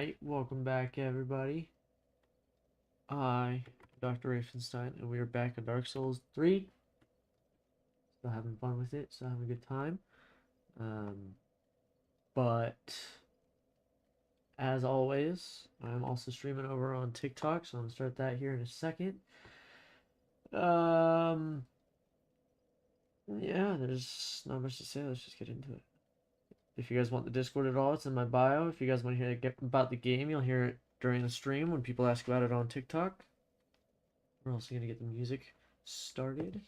Alright, welcome back everybody. I, Dr. Ravenstein, and we are back on Dark Souls 3. Still having fun with it, still having a good time. But as always, I'm also streaming over on TikTok, so I'm gonna start that here in a second. Yeah, there's not much to say, let's just get into it. If you guys want the Discord at all, it's in my bio. If you guys want to hear about the game, you'll hear it during the stream when people ask about it on TikTok. We're also going to get the music started.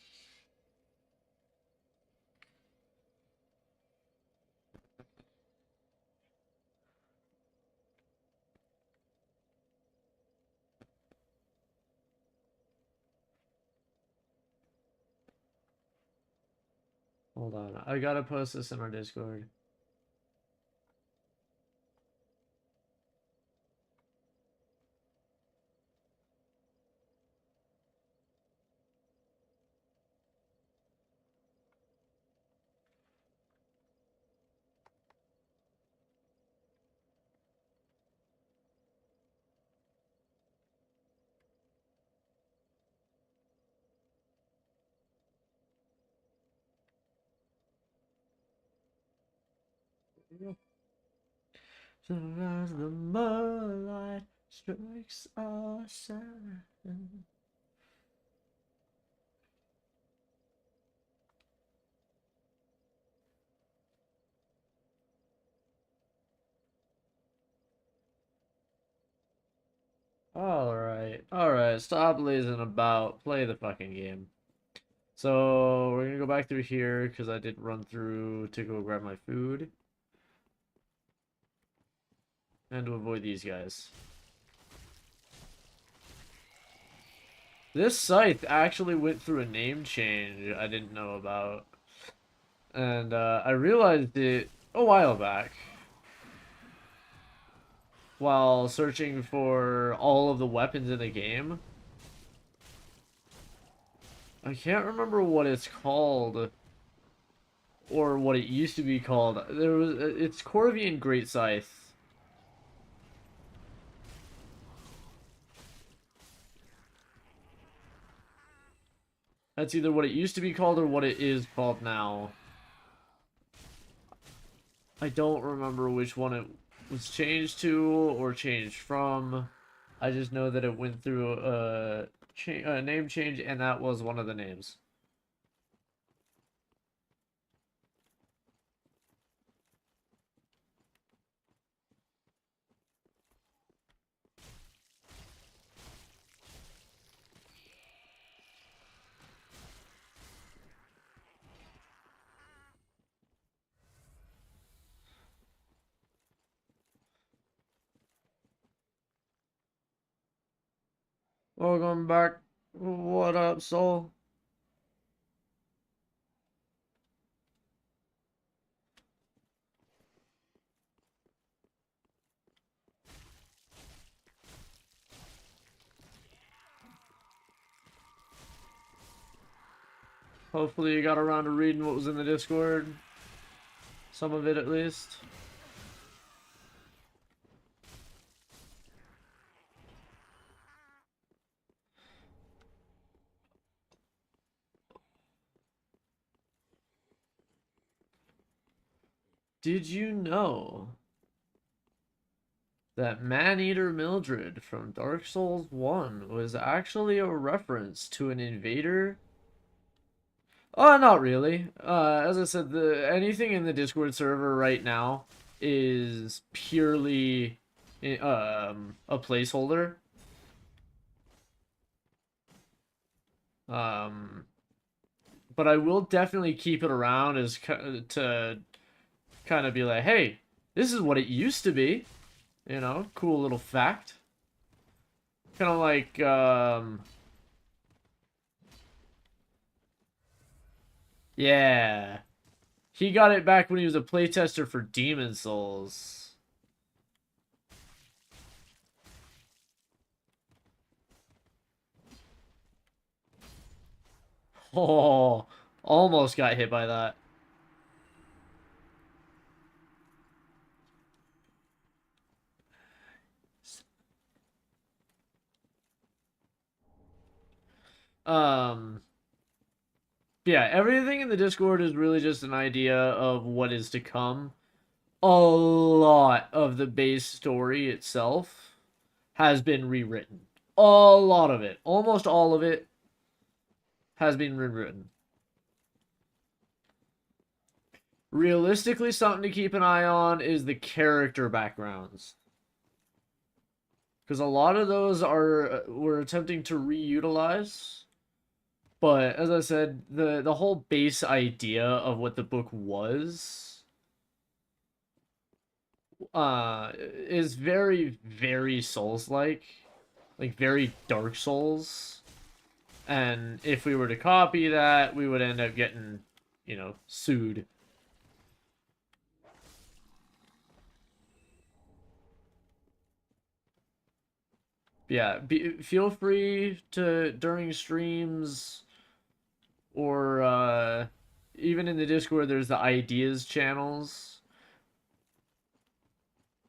Hold on. I gotta post this in our Discord. So as the moonlight strikes our side. Alright, stop lazing about. Play the fucking game. So, we're gonna go back through here because I did run through to go grab my food. And to avoid these guys. This scythe actually went through a name change I didn't know about. And I realized it a while back while searching for all of the weapons in the game. I can't remember what it's called or what it used to be called. It's Corvian Great Scythe. That's either what it used to be called or what it is called now. I don't remember which one it was changed to or changed from. I just know that it went through a name change, and that was one of the names. Welcome back. What up, Soul? Hopefully you got around to reading what was in the Discord. Some of it, at least. Did you know that Maneater Mildred from Dark Souls 1 was actually a reference to an invader? Not really. As I said, anything in the Discord server right now is purely a placeholder. But I will definitely keep it around as to kind of be like, hey, this is what it used to be. You know, cool little fact. Kind of like, yeah. He got it back when he was a playtester for Demon Souls. Oh, almost got hit by that. Um, yeah, everything in the Discord is really just an idea of what is to come. A lot of the base story itself has been rewritten. A lot of it, almost all of it, has been rewritten. Realistically, something to keep an eye on is the character backgrounds. Because a lot of those are we're attempting to reutilize. But as I said, the whole base idea of what the book was is very, very Souls-like. Like very Dark Souls. And if we were to copy that, we would end up getting, sued. Yeah, feel free to, during streams, or even in the Discord, there's the ideas channels.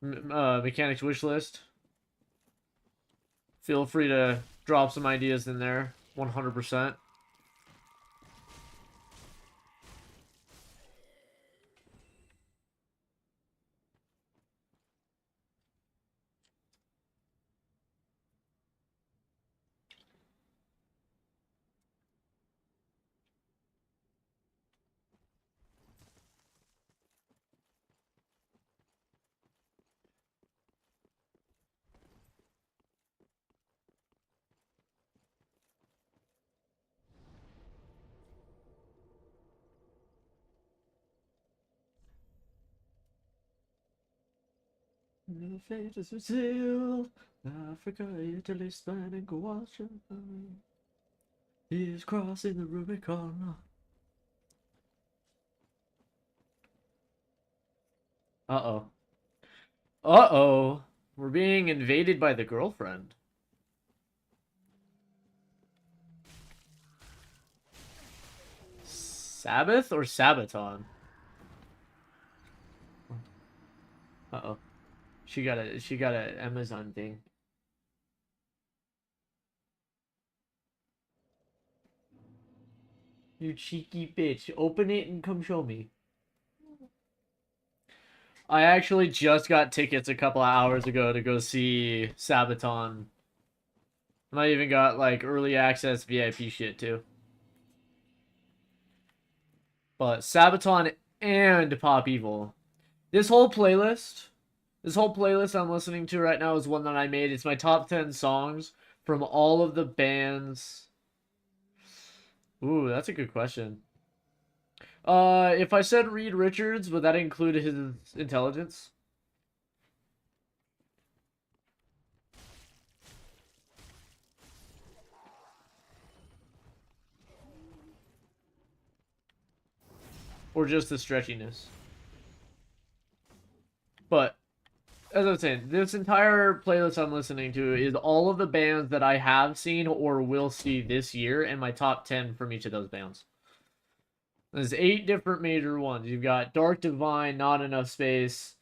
Mechanics wish list. Feel free to drop some ideas in there, 100%. Fate is Brazil, Africa, Italy, Spain, and Croatia. He's crossing the Rubicon. Uh-oh. Uh-oh. We're being invaded by the girlfriend. Sabbath or Sabaton? Uh-oh. She got a Amazon thing. You cheeky bitch. Open it and come show me. I actually just got tickets a couple of hours ago to go see Sabaton. And I even got, like, early access VIP shit, too. But Sabaton and Pop Evil. This whole playlist... This whole playlist I'm listening to right now is one that I made. It's my top 10 songs from all of the bands. Ooh, that's a good question. If I said Reed Richards, would that include his intelligence? Or just the stretchiness? But, as I was saying, this entire playlist I'm listening to is all of the bands that I have seen or will see this year, and my top 10 from each of those bands. There's 8 different major ones. You've got Dark Divine, Not Enough Space,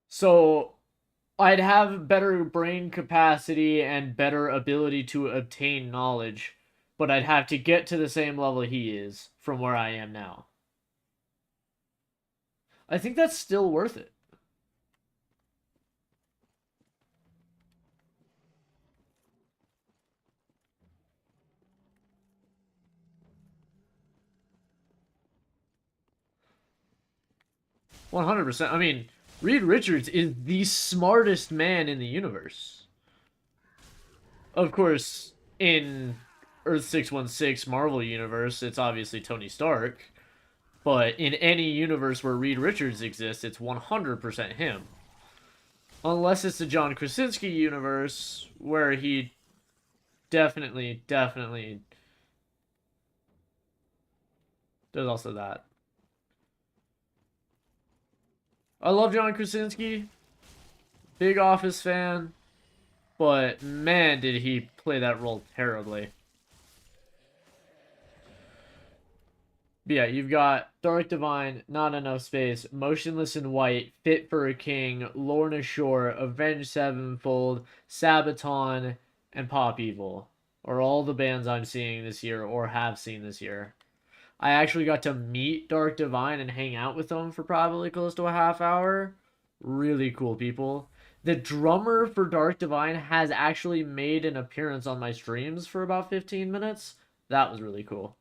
so I'd have better brain capacity and better ability to obtain knowledge, but I'd have to get to the same level he is from where I am now. I think that's still worth it. 100%. I mean, Reed Richards is the smartest man in the universe. Of course, in Earth 616 Marvel Universe, it's obviously Tony Stark. But in any universe where Reed Richards exists, it's 100% him. Unless it's the John Krasinski universe, where he definitely. There's also that. I love John Krasinski. Big Office fan. But man, did he play that role terribly. But yeah, you've got Dark Divine, Not Enough Space, Motionless in White, Fit for a King, Lorna Shore, Avenged Sevenfold, Sabaton, and Pop Evil are all the bands I'm seeing this year or have seen this year. I actually got to meet Dark Divine and hang out with them for probably close to a half hour. Really cool people. The drummer for Dark Divine has actually made an appearance on my streams for about 15 minutes. That was really cool.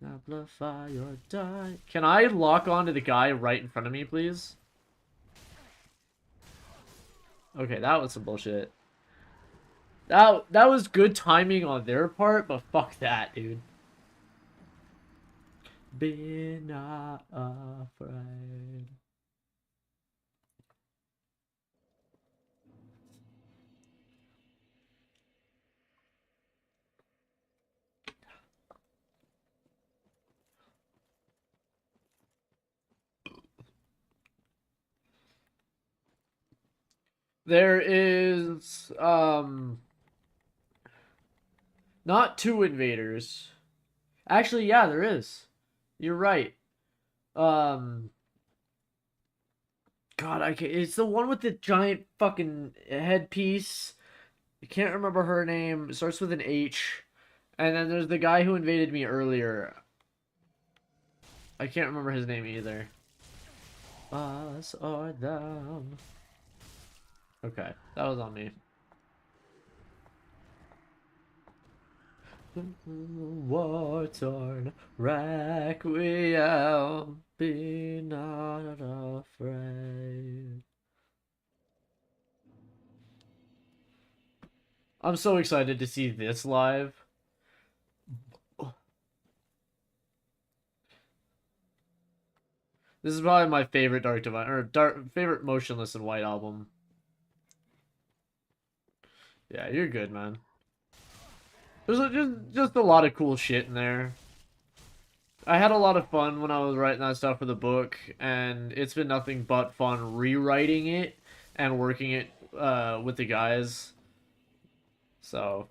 Amplify or die. Can I lock onto the guy right in front of me, please? Okay, that was some bullshit. That was good timing on their part, but fuck that, dude. Be not afraid. There is not two invaders. Actually, yeah, there is. You're right. Um God, I can't, it's the one with the giant fucking headpiece. I can't remember her name. It starts with an H. And then there's the guy who invaded me earlier. I can't remember his name either. Us or them. Okay, that was on me. War torn requiem, be not afraid. I'm so excited to see this live. This is probably my favorite Dark Divine or favorite Motionless in White album. Yeah, you're good, man. There's just a lot of cool shit in there. I had a lot of fun when I was writing that stuff for the book, and it's been nothing but fun rewriting it and working it with the guys. So,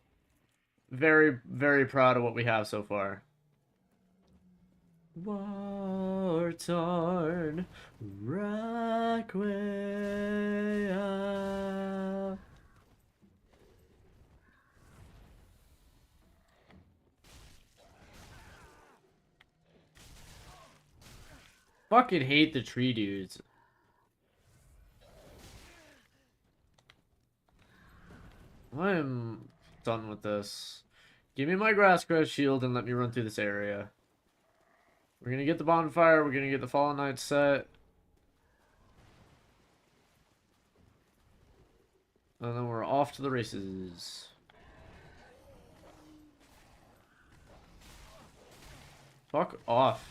very, very proud of what we have so far. War torn requiem. Fucking hate the tree dudes. I'm done with this. Give me my grass crest shield and let me run through this area. We're gonna get the bonfire, we're gonna get the Fallen Knight set. And then we're off to the races. Fuck off.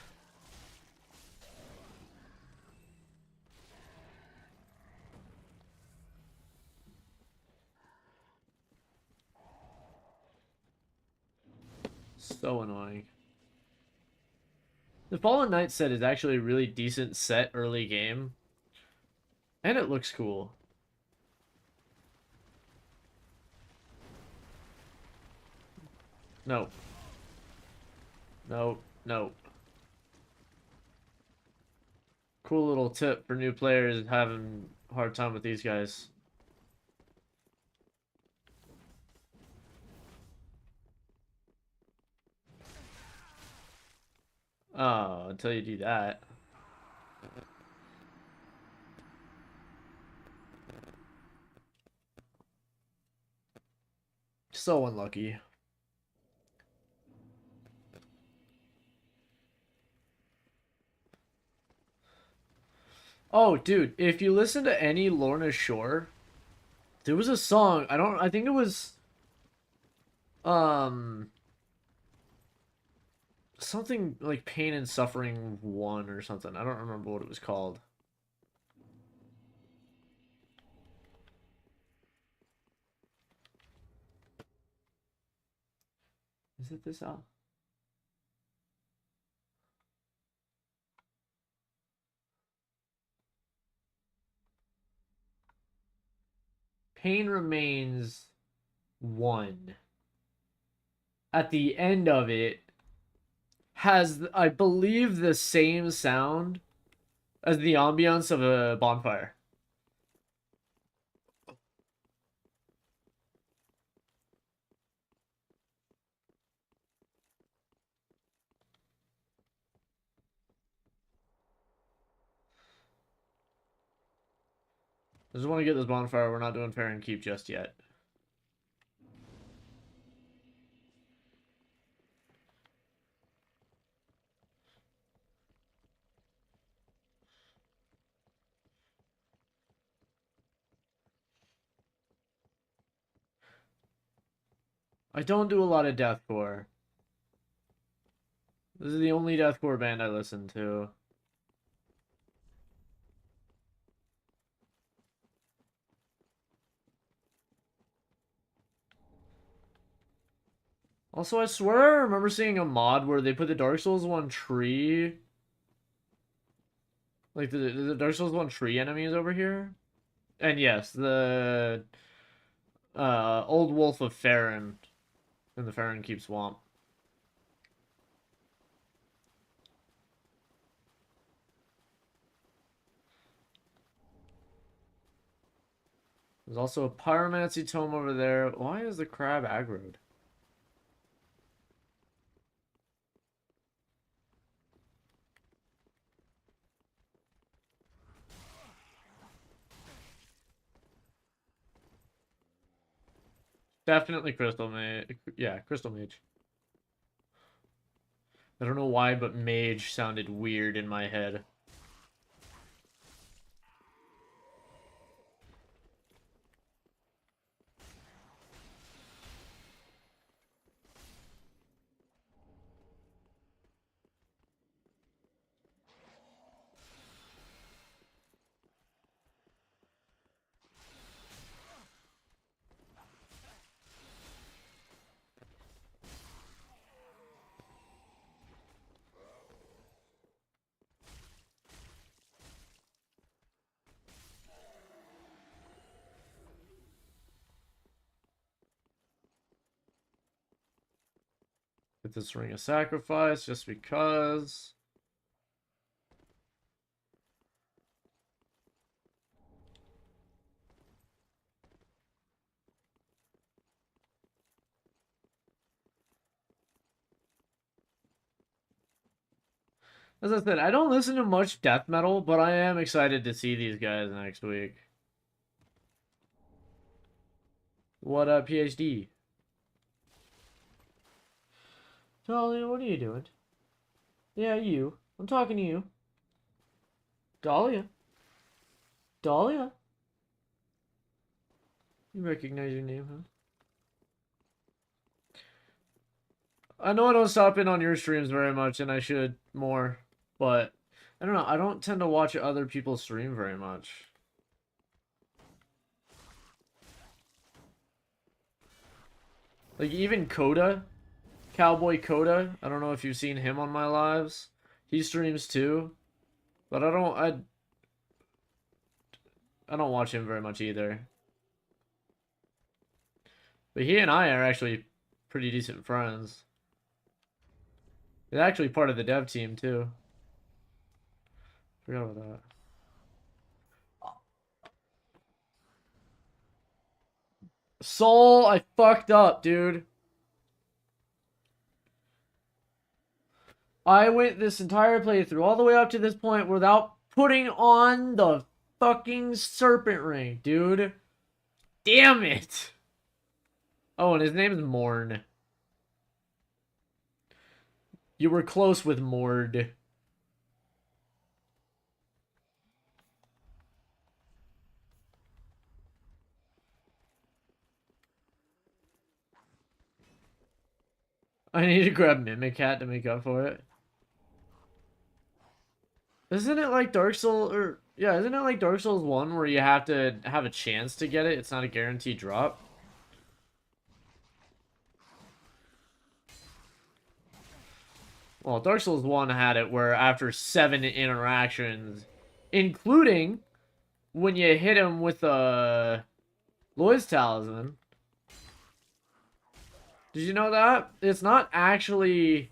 So annoying. The Fallen Knight set is actually a really decent set early game. And it looks cool. No. No. No. Cool little tip for new players having a hard time with these guys. Oh, until you do that. So unlucky. Oh, dude, if you listen to any Lorna Shore, there was a song, I think it was um something like Pain and Suffering 1 or something. I don't remember what it was called. Is it this album? Pain Remains 1 at the end of it has, I believe, the same sound as the ambiance of a bonfire. I just want to get this bonfire. We're not doing fair and keep just yet. I don't do a lot of deathcore. This is the only deathcore band I listen to. Also, I swear I remember seeing a mod where they put the Dark Souls 1 tree. Like, the Dark Souls 1 tree enemies over here. And yes, the Old Wolf of Farron in the Farron Keep Swamp. There's also a Pyromancy Tome over there. Why is the crab aggroed? Definitely Crystal Mage. Yeah, Crystal Mage. I don't know why, but Mage sounded weird in my head. Get this Ring of Sacrifice just because. As I said, I don't listen to much death metal, but I am excited to see these guys next week. What up, PhD? Dahlia, what are you doing? Yeah, you. I'm talking to you. Dahlia. Dahlia. You recognize your name, huh? I know I don't stop in on your streams very much, and I should more, but I don't know. I don't tend to watch other people stream very much. Like, even Coda, Cowboy Coda, I don't know if you've seen him on my lives. He streams too, but I don't watch him very much either. But he and I are actually pretty decent friends. He's actually part of the dev team too. Forgot about that. Soul, I fucked up, dude. I went this entire playthrough all the way up to this point without putting on the fucking serpent ring, dude. Damn it. Oh, and his name is Morn. You were close with Mord. I need to grab Mimic Cat to make up for it. Isn't it like Dark Souls, or yeah, isn't it like Dark Souls 1 where you have to have a chance to get it? It's not a guaranteed drop. Well, Dark Souls 1 had it where after 7 interactions, including when you hit him with a Lloyd's Talisman, Did you know that? It's not actually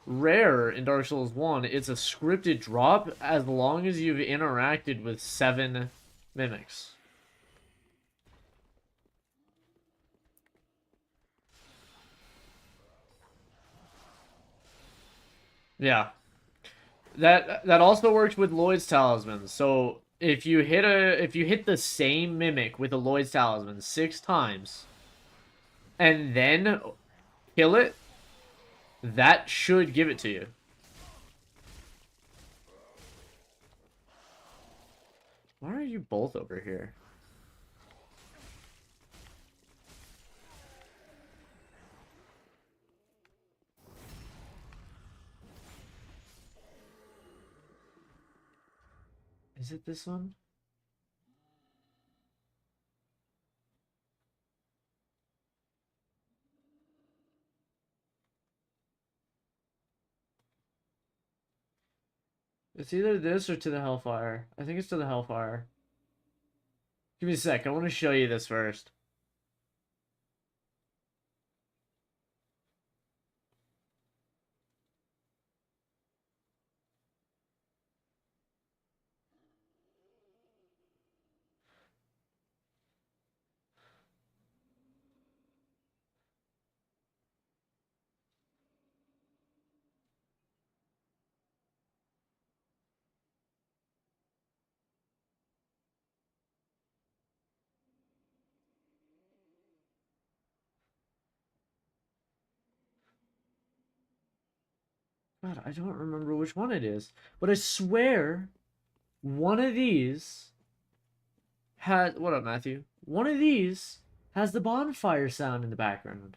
rare in Dark Souls 1. It's a scripted drop as long as you've interacted with 7 mimics. Yeah. That also works with Lloyd's Talisman. So if you hit the same mimic with a Lloyd's Talisman 6 times and then kill it, that should give it to you. Why are you both over here? Is it this one? It's either this or to the Hellfire. I think it's to the Hellfire. Give me a sec. I want to show you this first. God, I don't remember which one it is. But I swear one of these has... What up, Matthew? One of these has the bonfire sound in the background.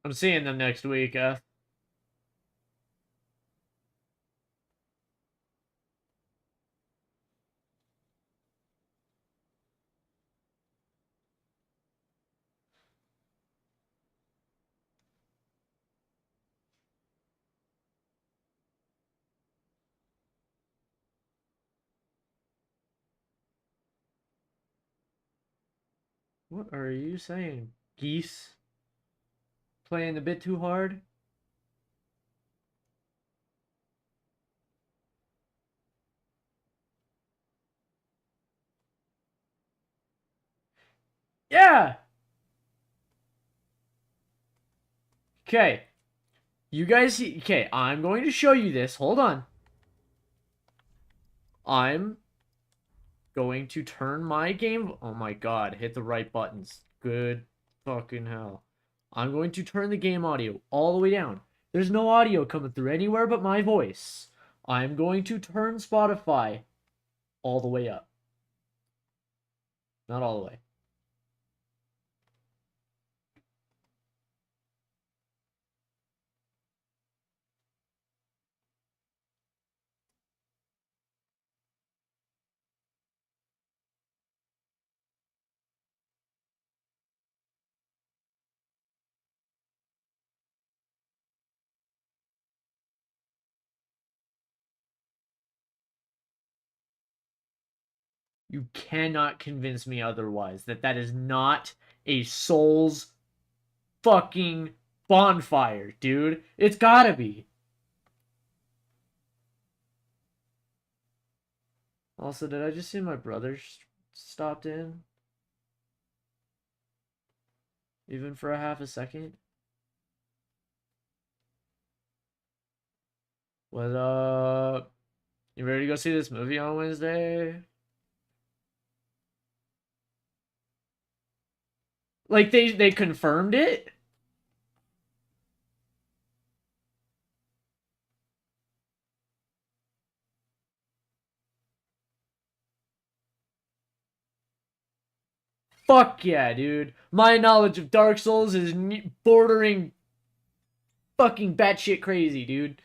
I'm seeing them next week. What are you saying? Geese? Playing a bit too hard? Yeah! Okay. You guys see... Okay, I'm going to show you this. Hold on. I'm going to turn my game... Oh my god, hit the right buttons. Good fucking hell. I'm going to turn the game audio all the way down. There's no audio coming through anywhere but my voice. I'm going to turn Spotify all the way up. Not all the way. You cannot convince me otherwise that that is not a Souls fucking bonfire, dude. It's gotta be. Also, did I just see my brother stopped in? Even for a half a second? What up? You ready to go see this movie on Wednesday? Like they confirmed it? Fuck yeah, dude. My knowledge of Dark Souls is bordering fucking batshit crazy, dude.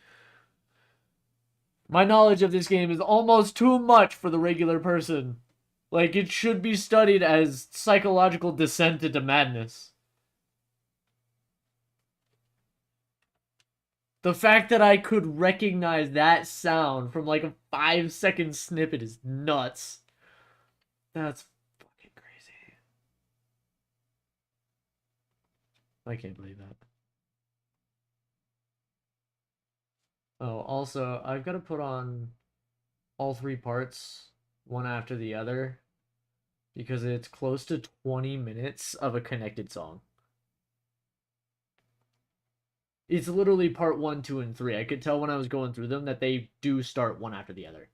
My knowledge of this game is almost too much for the regular person. Like, it should be studied as psychological descent into madness. The fact that I could recognize that sound from like a 5-second snippet is nuts. That's fucking crazy. I can't believe that. Oh, also, I've got to put on all 3 parts, one after the other, because it's close to 20 minutes of a connected song. It's literally part 1, 2, and 3. I could tell when I was going through them that they do start one after the other.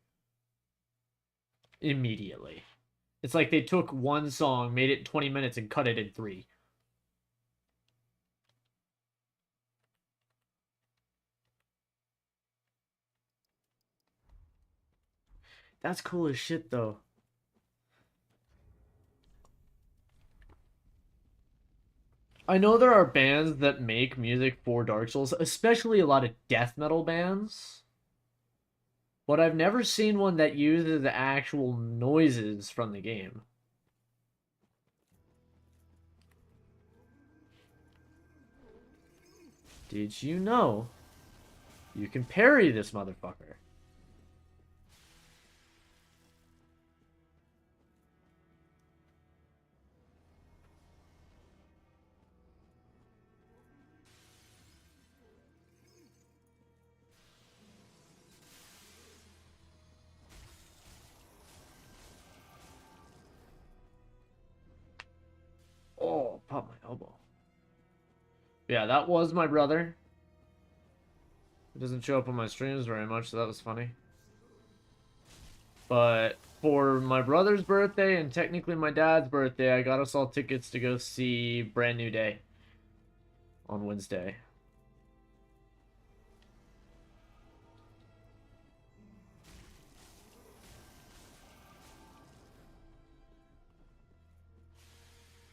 Immediately. It's like they took one song, made it 20 minutes, and cut it in 3. That's cool as shit, though. I know there are bands that make music for Dark Souls, especially a lot of death metal bands. But I've never seen one that uses the actual noises from the game. Did you know you can parry this motherfucker? Oh, pop my elbow. Yeah, that was my brother. It doesn't show up on my streams very much, so that was funny. But for my brother's birthday and technically my dad's birthday, I got us all tickets to go see Brand New Day on Wednesday.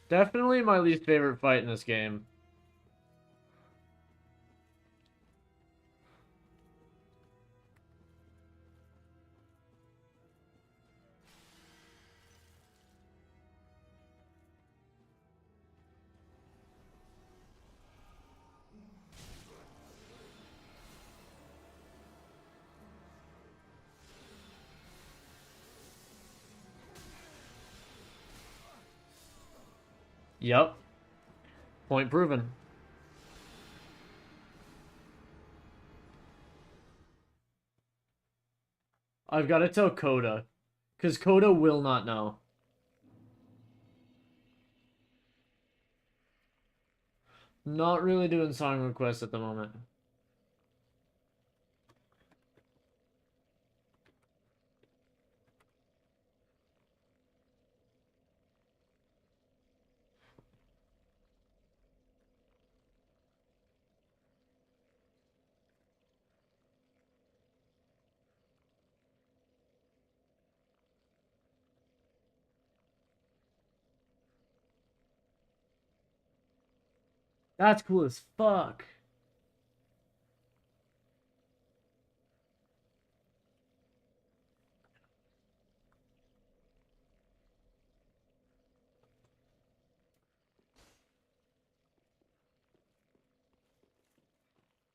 Definitely my least favorite fight in this game. Yep. Point proven. I've got to tell Coda. Because Coda will not know. Not really doing song requests at the moment. That's cool as fuck.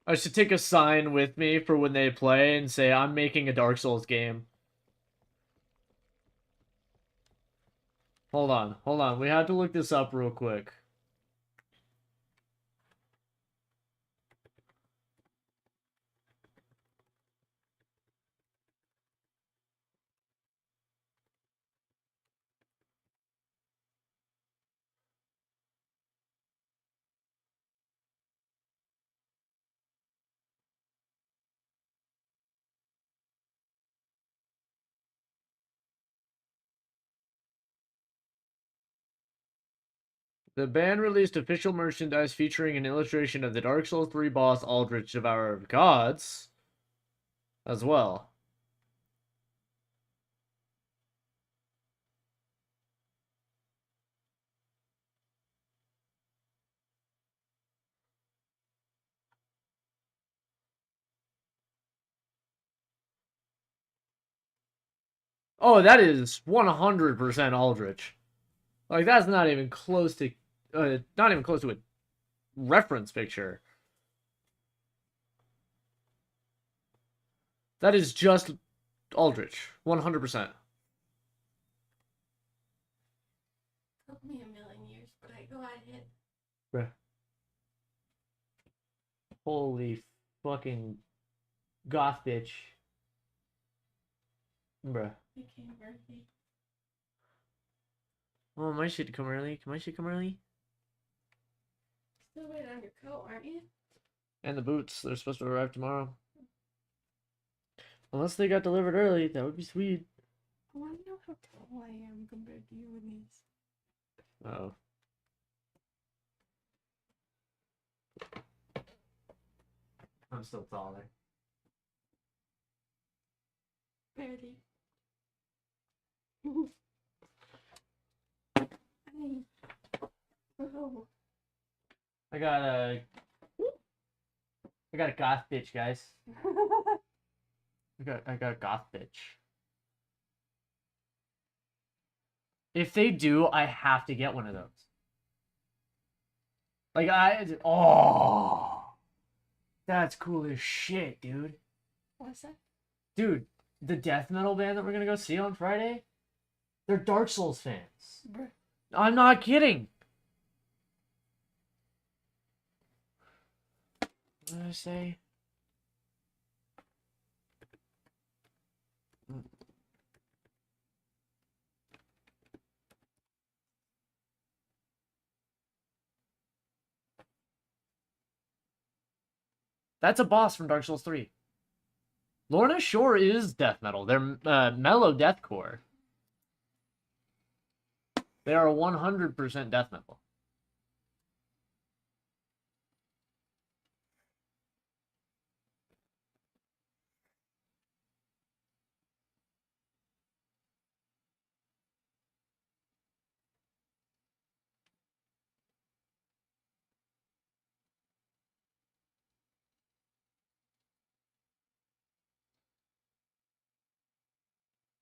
I should take a sign with me for when they play and say, I'm making a Dark Souls game. Hold on, hold on. We have to look this up real quick. The band released official merchandise featuring an illustration of the Dark Souls 3 boss Aldrich, Devourer of Gods, as well. Oh, that is 100% Aldrich. Like, that's not even close to, not even close to a reference picture. That is just Aldrich, 100%. Took me a million years, but I got it. Bruh. Holy fucking goth bitch. Bruh. It came early. Oh, my shit come early. Can my shit come early? Still waiting on your coat, aren't you? And the boots. They're supposed to arrive tomorrow. Unless they got delivered early, that would be sweet. I want to know how tall I am compared to you and these. Oh. I'm still taller. Barely. Oh. I got a goth bitch, guys. I got a goth bitch. If they do, I have to get one of those. Like that's cool as shit, dude. What's that? Dude, the death metal band that we're gonna go see on Friday, they're Dark Souls fans. Bruh. I'm not kidding. What did I say? That's a boss from Dark Souls 3. Lorna Shore is death metal. They're mellow deathcore. They are 100% death metal.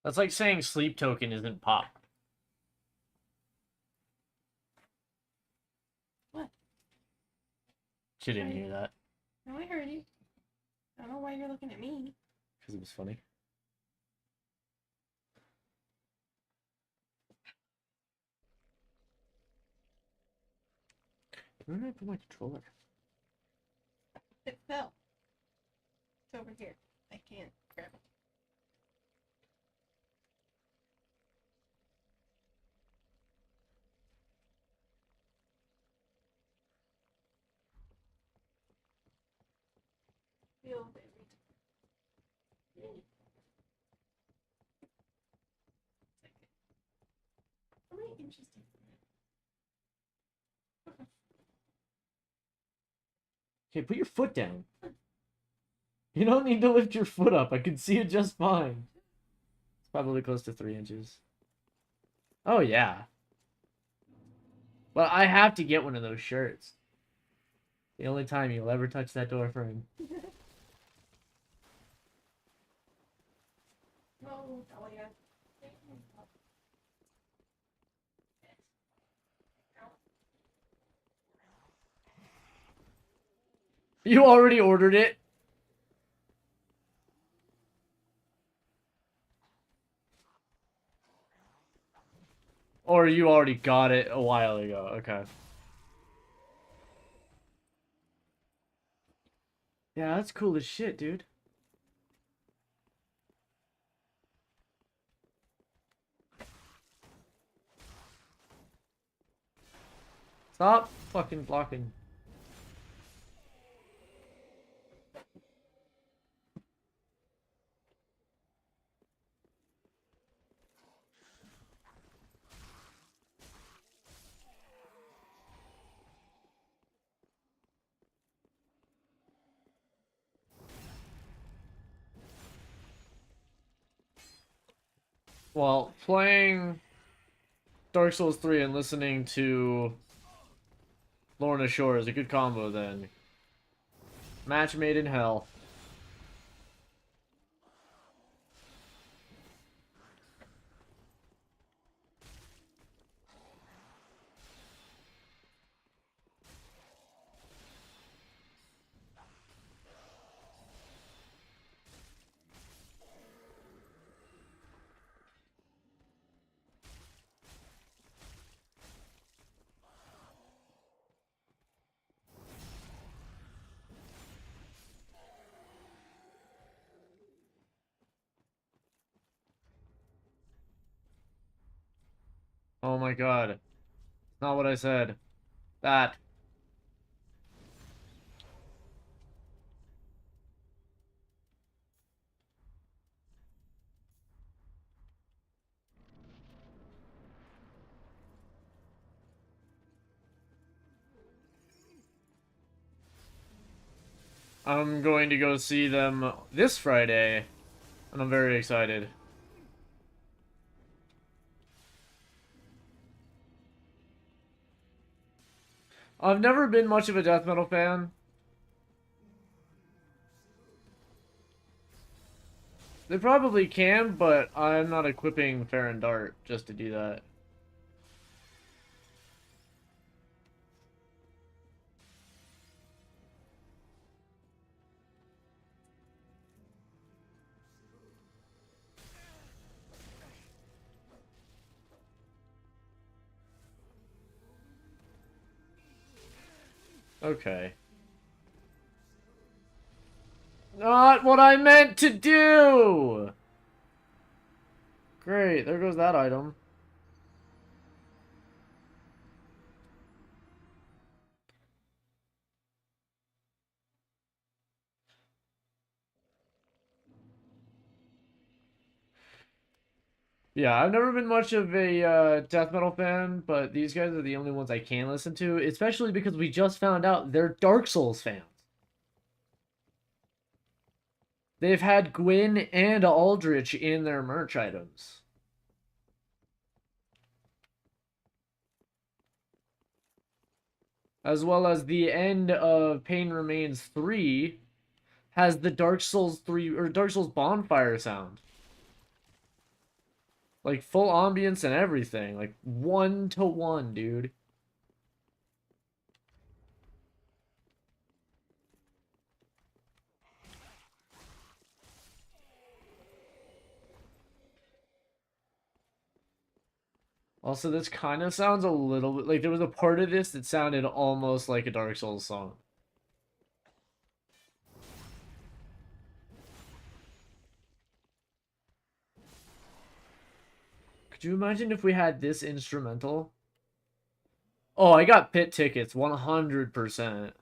That's like saying Sleep Token isn't pop. What? She didn't hear that. No, I heard you. I don't know why you're looking at me. Because it was funny. Where did I put my controller? It fell. It's over here. I can't grab it. Feel baby. Very interesting. Okay, put your foot down. You don't need to lift your foot up. I can see it just fine. It's probably close to 3 inches. Oh, yeah. But I have to get one of those shirts. The only time you'll ever touch that door frame. No, Talia. You already ordered it? Or you already got it a while ago? Okay. Yeah, that's cool as shit, dude. Stop fucking blocking. Well, playing Dark Souls 3 and listening to Lorna Shore is a good combo then. Match made in hell. Oh my god. Not what I said. That. I'm going to go see them this Friday, and I'm very excited. I've never been much of a death metal fan. They probably can, but I'm not equipping Fair Dart just to do that. Okay. Not what I meant to do! Great, there goes that item. Yeah, I've never been much of a death metal fan, but these guys are the only ones I can listen to, especially because we just found out they're Dark Souls fans. They've had Gwyn and Aldrich in their merch items. As well as the end of Pain Remains 3 has the Dark Souls 3 or Dark Souls bonfire sound. Like full ambience and everything. Like 1-to-1, dude. Also, this kind of sounds a little bit like there was a part of this that sounded almost like a Dark Souls song. Could you imagine if we had this instrumental? Oh, I got pit tickets, 100%.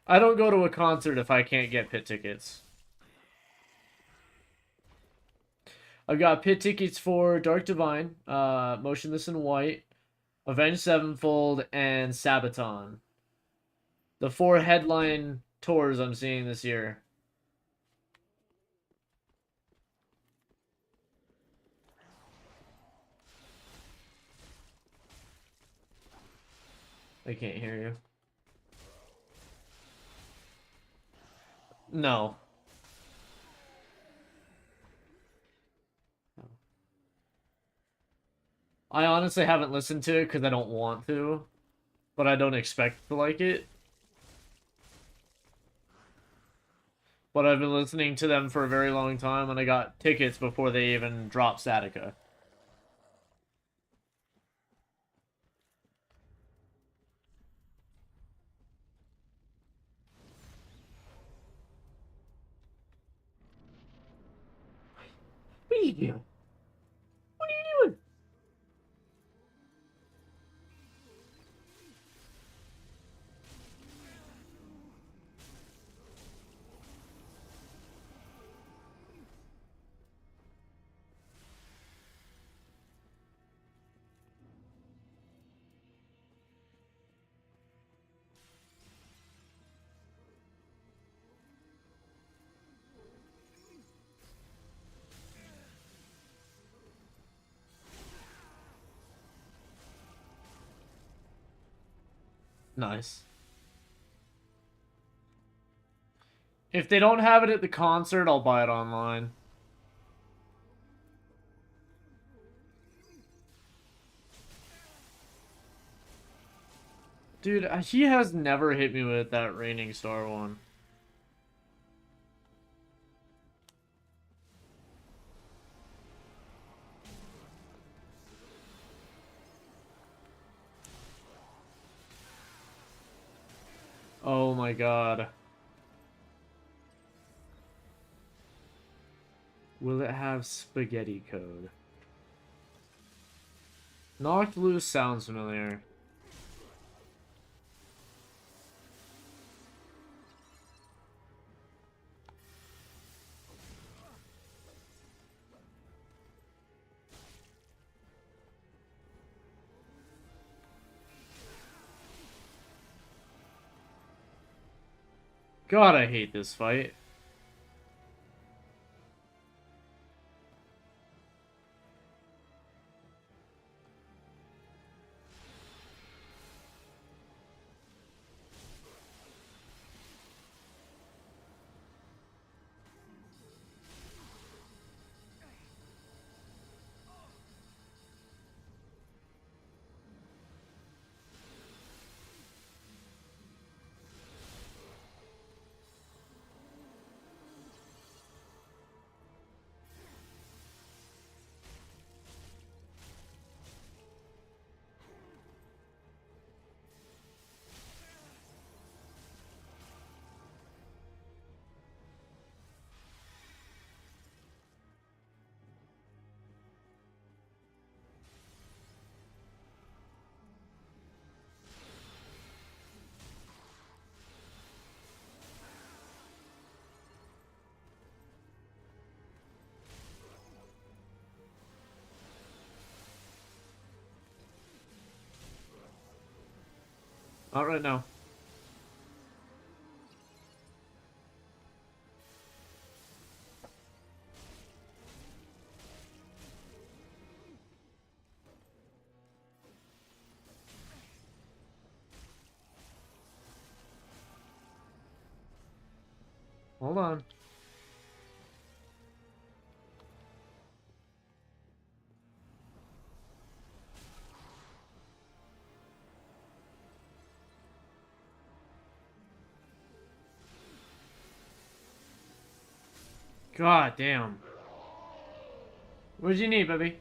I don't go to a concert if I can't get pit tickets. I've got pit tickets for Dark Divine, Motionless in White, Avenged Sevenfold, and Sabaton. The 4 headline tours I'm seeing this year. I can't hear you. No. I honestly haven't listened to it because I don't want to, but I don't expect to like it. But I've been listening to them for a very long time, and I got tickets before they even dropped Statica. What are you doing? What are you doing? Nice. If they don't have it at the concert, I'll buy it online. Dude, he has never hit me with that Raining Star one. Oh my god. Will it have spaghetti code? Knocked loose sounds familiar. God, I hate this fight. Not right now. Hold on. God damn. What did you need, baby?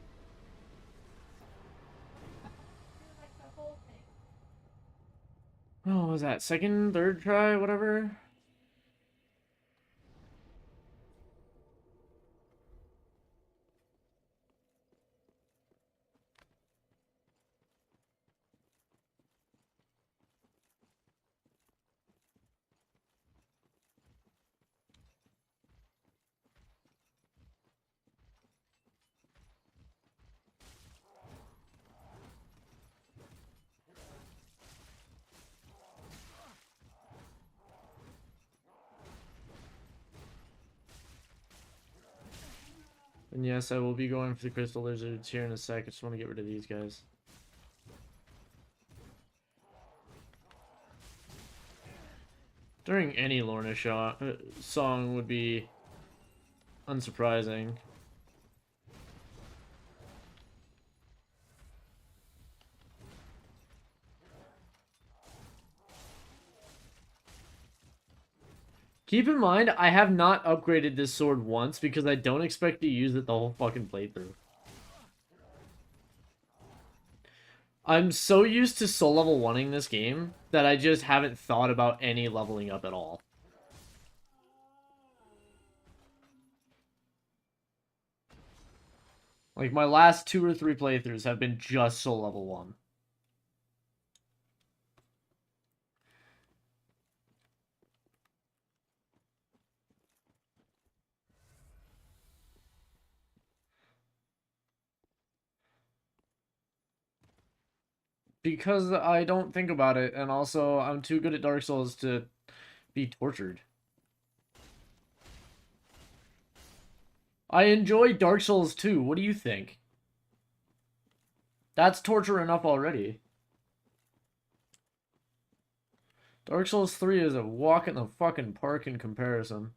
Like the whole thing. Oh, what was that? Second, third try, whatever? And yes, I will be going for the crystal lizards here in a sec. I just want to get rid of these guys. During any Lorna song would be unsurprising. Keep in mind, I have not upgraded this sword once because I don't expect to use it the whole fucking playthrough. I'm so used to soul level 1ing this game that I just haven't thought about any leveling up at all. Like, my last 2 or 3 playthroughs have been just soul level 1. Because I don't think about it, and also I'm too good at Dark Souls to be tortured. I enjoy Dark Souls 2. What do you think? That's torture enough already. Dark Souls 3 is a walk in the fucking park in comparison.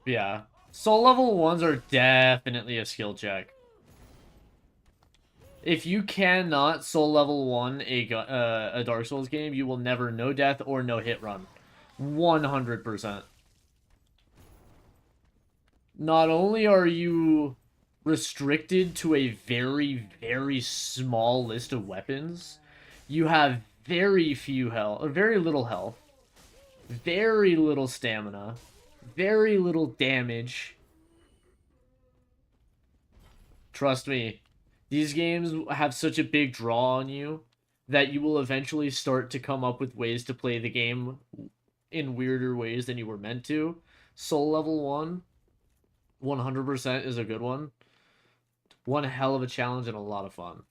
Yeah. Soul level 1s are definitely a skill check. If you cannot soul level 1 a Dark Souls game, you will never no death or no hit run. 100%. Not only are you restricted to a very, very small list of weapons, you have very few health, or very little health, very little stamina, very little damage. Trust me, these games have such a big draw on you that you will eventually start to come up with ways to play the game in weirder ways than you were meant to. Soul level 1, 100% is a good one. One hell of a challenge and a lot of fun.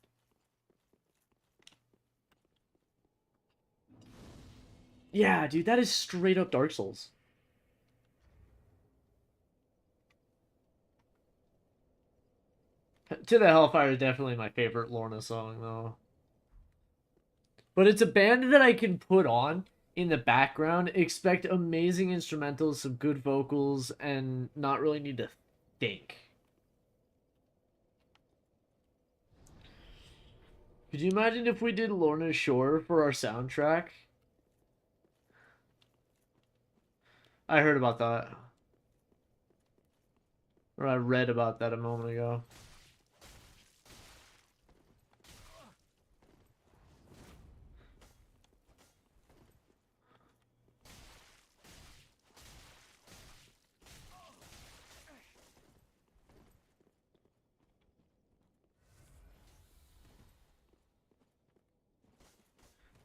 Yeah, dude, that is straight up Dark Souls. To the Hellfire is definitely my favorite Lorna song, though. But it's a band that I can put on in the background, expect amazing instrumentals, some good vocals, and not really need to think. Could you imagine if we did Lorna Shore for our soundtrack? I heard about that. Or I read about that a moment ago.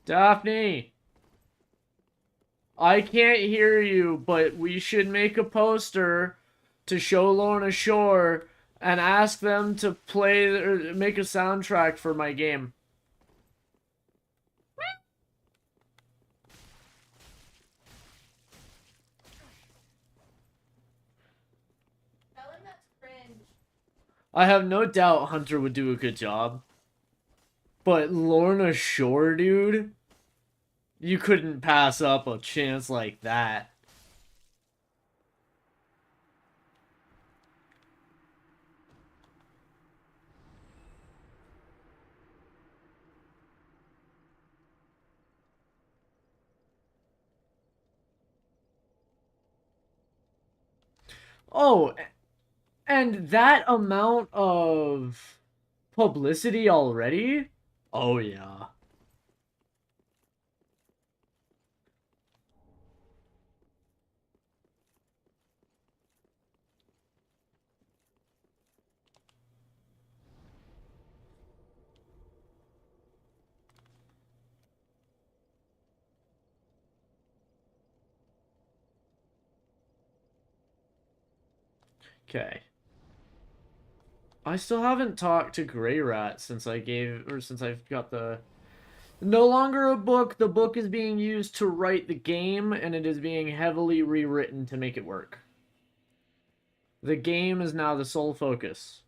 Daphne! I can't hear you, but we should make a poster to show Lorna Shore and ask them to play or make a soundtrack for my game. Tell him that's cringe. I have no doubt Hunter would do a good job. But Lorna Shore, dude? You couldn't pass up a chance like that. Oh, and that amount of publicity already? Oh, yeah. Okay. I still haven't talked to Grey Rat since since I've got the... No longer a book, the book is being used to write the game, and it is being heavily rewritten to make it work. The game is now the sole focus.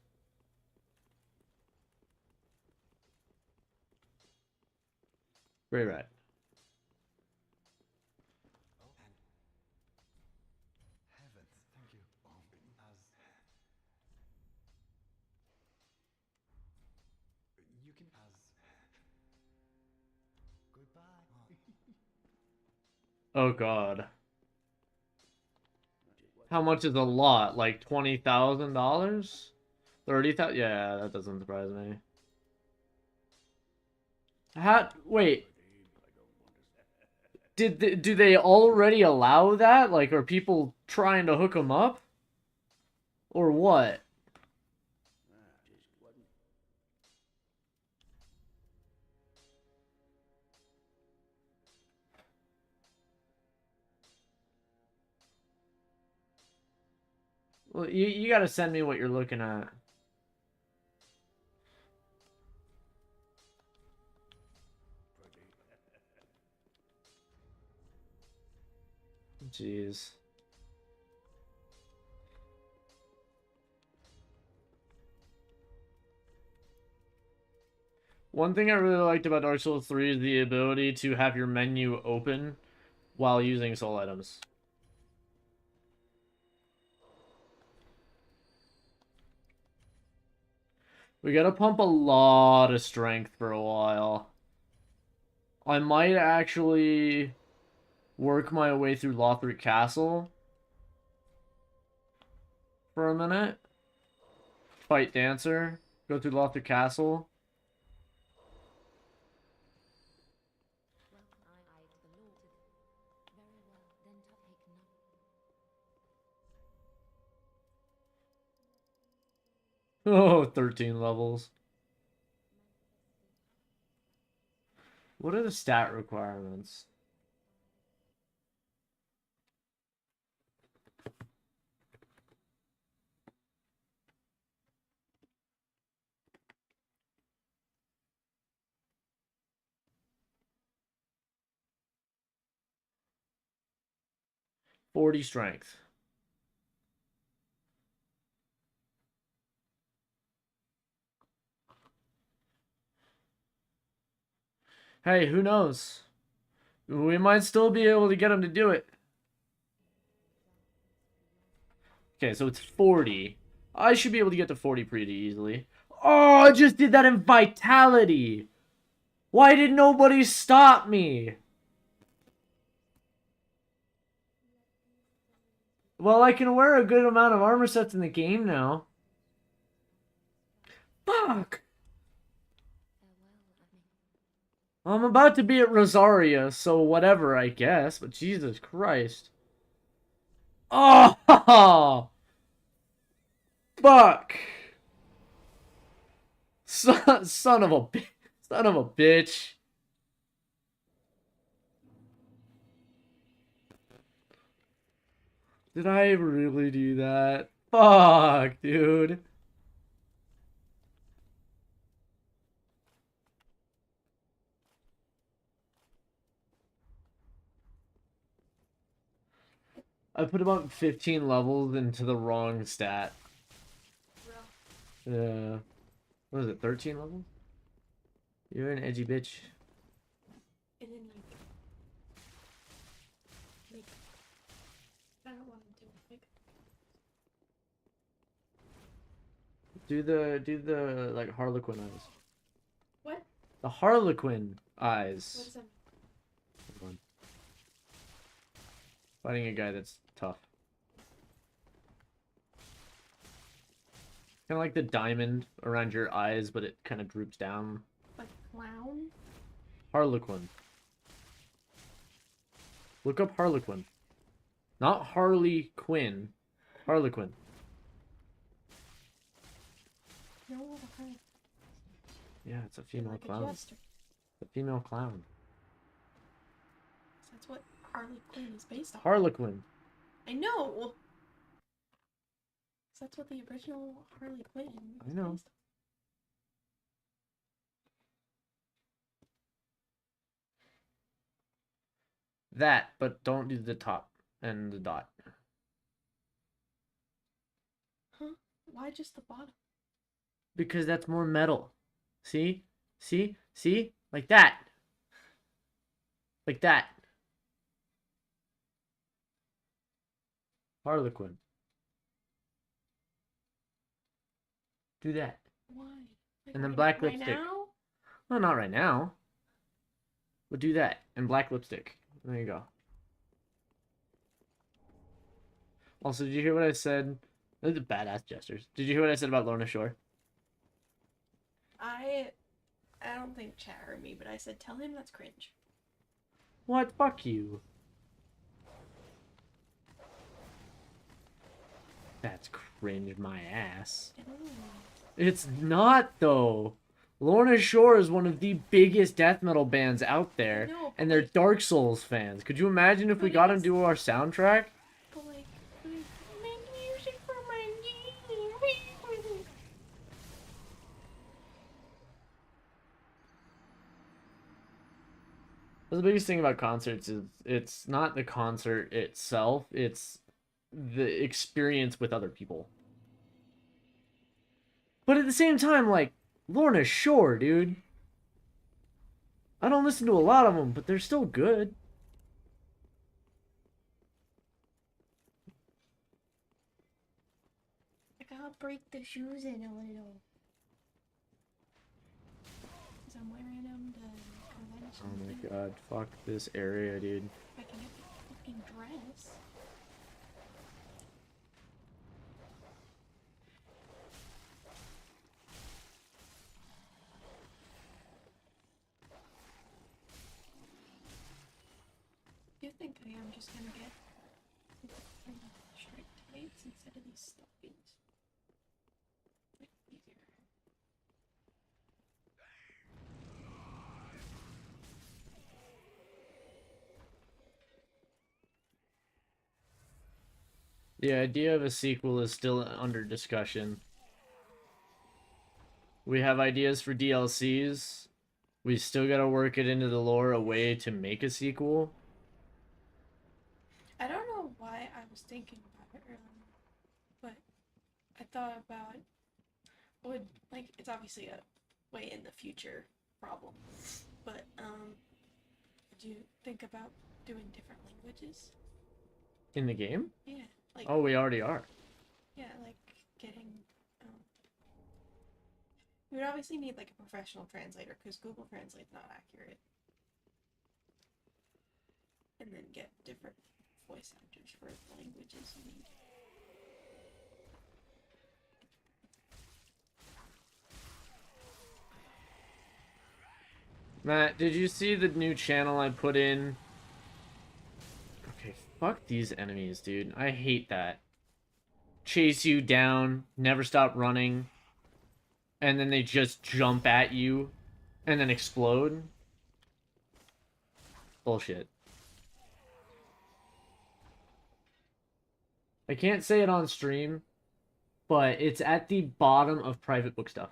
Grey Rat. Oh god. How much is a lot? Like $20,000? 30,000? Yeah, that doesn't surprise me. Wait. Do they already allow that? Like, are people trying to hook them up? Or what? Well, you gotta send me what you're looking at. Jeez. One thing I really liked about Dark Souls 3 is the ability to have your menu open while using soul items. We gotta pump a lot of strength for a while. I might actually work my way through Lothric Castle for a minute. Fight Dancer. Go through Lothric Castle. Oh, 13 levels. What are the stat requirements? "40 strength." Hey, who knows? We might still be able to get him to do it. Okay, so it's 40. I should be able to get to 40 pretty easily. Oh, I just did that in Vitality. Why did nobody stop me? Well, I can wear a good amount of armor sets in the game now. Fuck. I'm about to be at Rosaria, so whatever, I guess. But Jesus Christ. Oh! Fuck! Son of a bitch. Son of a bitch. Did I really do that? Fuck, dude. I put about 15 levels into the wrong stat. Yeah. What is it, 13 levels? You're an edgy bitch. And then like I don't want to do it. Do the like Harlequin eyes. What? The Harlequin eyes. What is that? Hold on. Fighting a guy that's tough. Kind of like the diamond around your eyes, but it kind of droops down. Like clown? Harlequin. Look up Harlequin. Not Harley Quinn. Harlequin. No, what a heart. Yeah, it's a female Like clown. a jester. A female clown. That's what Harley Quinn is based on. Harlequin. I know. That's what the original Harley Quinn is I know. based That, but don't do the top and the dot. on. Huh? Why just the bottom? Because that's more metal. See? See? See? Like that. Like that. Harlequin. Do that. Why? Like And then right black right lipstick. now? Well, not right now. But do that. And black lipstick. There you go. Also, did you hear what I said? Those are badass gestures. Did you hear what I said about Lorna Shore? I don't think chat heard me, but I said tell him that's cringe. What? Fuck you. That's cringe my ass. Ew. It's not, though. Lorna Shore is one of the biggest death metal bands out there, No, but and they're like, Dark Souls fans. Could you imagine if we But got them it's- to do our soundtrack? but like, make music for my game. The biggest thing about concerts is it's not the concert itself, it's the experience with other people. But at the same time, like, Lorna Shore, dude. I don't listen to a lot of them, but they're still good. I gotta break the shoes in a little. Because I'm wearing them to convention. Oh my god, fuck this area, dude. I can get the fucking dress. Do you think I am just gonna get straight tights instead of these stuffies? Like these The idea of a sequel is still under discussion. We have ideas for DLCs. We still gotta work it into the lore a way to make a sequel. I don't know why I was thinking about it earlier, but I thought about would like it's obviously a way in the future problem, but would you think about doing different languages? In the game? Yeah, like Oh, we already are. yeah, like getting. We would obviously need like a professional translator because Google Translate's not accurate, and then get different voice actors for the languages you need. Matt, did you see the new channel I put in? Okay, fuck these enemies, dude. I hate that. Chase you down, never stop running, and then they just jump at you, and then explode. Bullshit. I can't say it on stream, but it's at the bottom of private book stuff.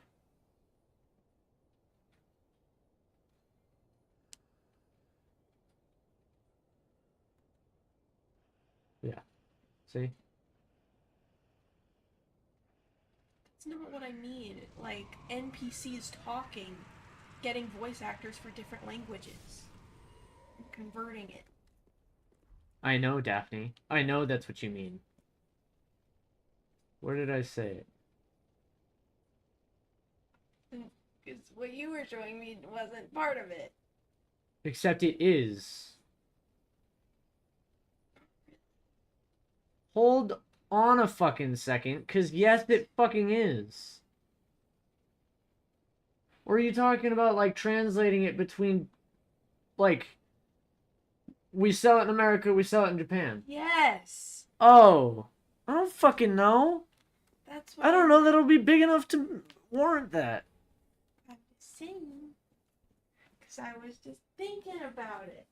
Yeah. See? That's not what I mean. Like NPCs talking, getting voice actors for different languages, and converting it. I know, Daphne. I know that's what you mean. Where did I say it? Because what you were showing me wasn't part of it. Except it is. Hold on a fucking second, because yes, it fucking is. Or are you talking about, like, translating it between, like, we sell it in America, we sell it in Japan? Yes. Oh. I don't fucking know. That's what I don't know that it'll be big enough to warrant that. I'm saying. Because I was just thinking about it.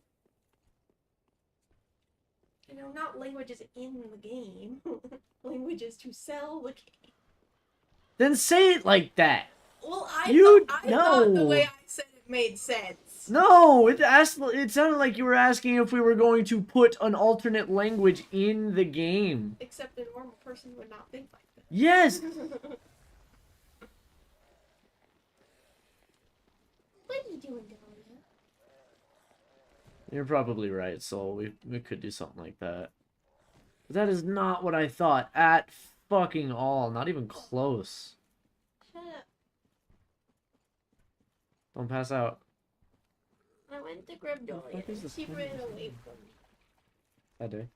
You know, not languages in the game. Languages to sell the game. Then say it like that. Well, You thought no. the way I said it made sense. No, it sounded like you were asking if we were going to put an alternate language in the game. Except a normal person would not think like that. Yes. What are you doing down there? You're probably right, Soul. We could do something like that. But that is not what I thought at fucking all. Not even close. Shut up. Don't pass out. I went to grab Dorian fuck is and this she thing? ran away from me. I do.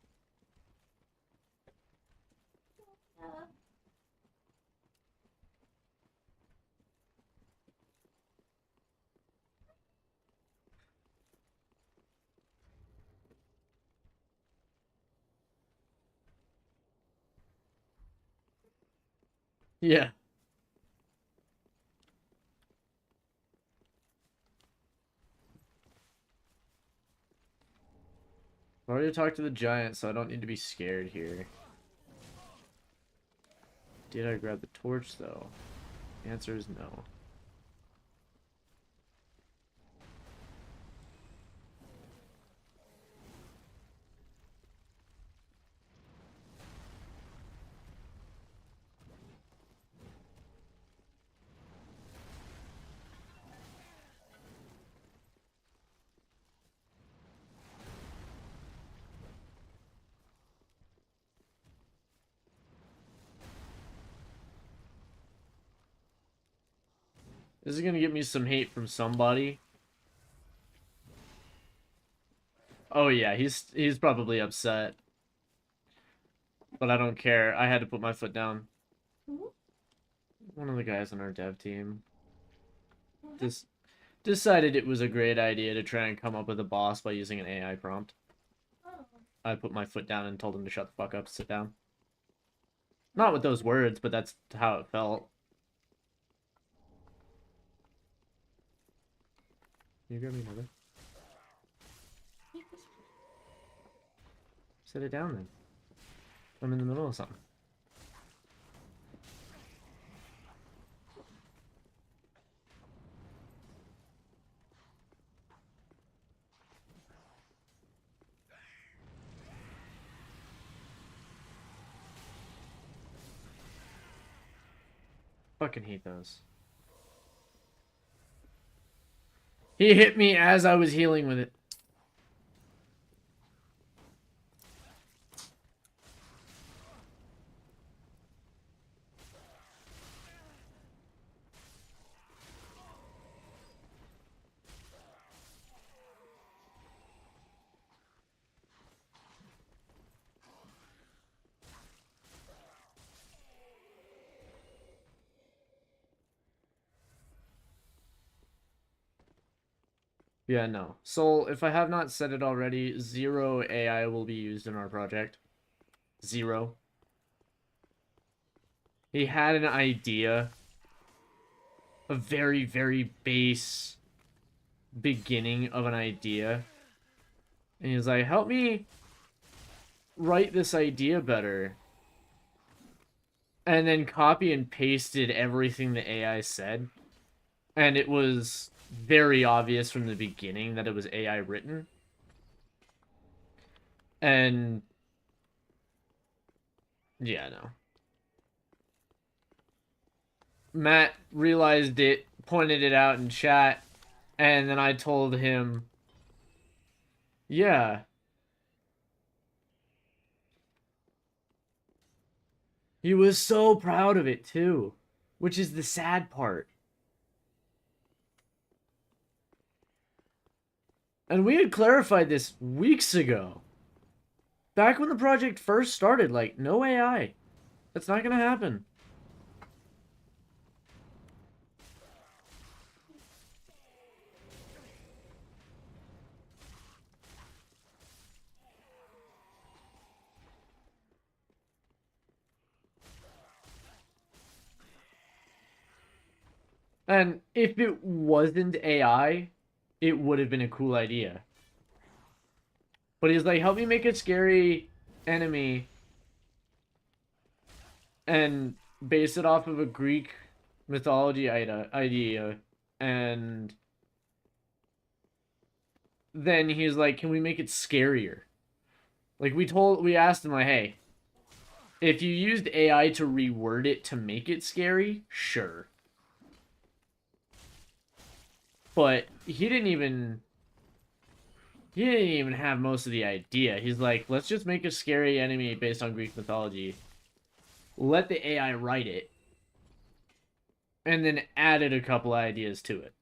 Yeah. I already talked to the giant, so I don't need to be scared here. Did I grab the torch, though? The answer is no. This is gonna get me some hate from somebody. Oh yeah, he's probably upset. But I don't care. I had to put my foot down. Who? One of the guys on our dev team just decided it was a great idea to try and come up with a boss by using an AI prompt. Oh. I put my foot down and told him to shut the fuck up, sit down. Not with those words, but that's how it felt. Can you grab me another? Sit it down then. I'm in the middle of something. Fucking hate those. He hit me as I was healing with it. Yeah, no. Soul, if I have not said it already, 0 AI will be used in our project. 0. He had an idea. A very, very base beginning of an idea. And he's like, help me write this idea better. And then copy and pasted everything the AI said. And it was very obvious from the beginning that it was AI written. And yeah, no. Matt realized it, pointed it out in chat, and then I told him, yeah. He was so proud of it too, which is the sad part. And we had clarified this weeks ago. Back when the project first started, like, no AI. That's not gonna happen. And if it wasn't AI, it would have been a cool idea. But he's like, help me make a scary enemy and base it off of a Greek mythology idea. And then he's like, can we make it scarier? Like, we asked him, like, hey, if you used AI to reword it to make it scary, sure. But he didn't even have most of the idea. He's like, let's just make a scary enemy based on Greek mythology. Let the AI write it. And then added a couple ideas to it.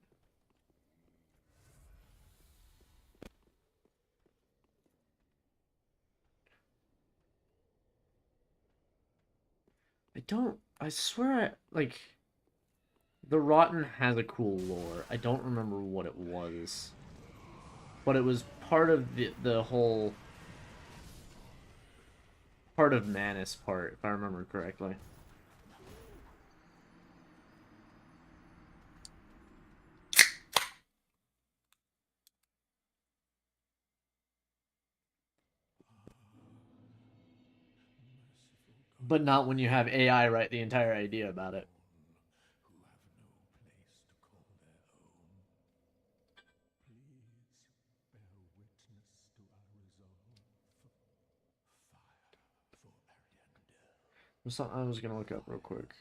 I swear, like, the Rotten has a cool lore. I don't remember what it was. But it was part of the whole part of Manus part, if I remember correctly. But not when you have AI write the entire idea about it. There's something I was gonna look up real quick.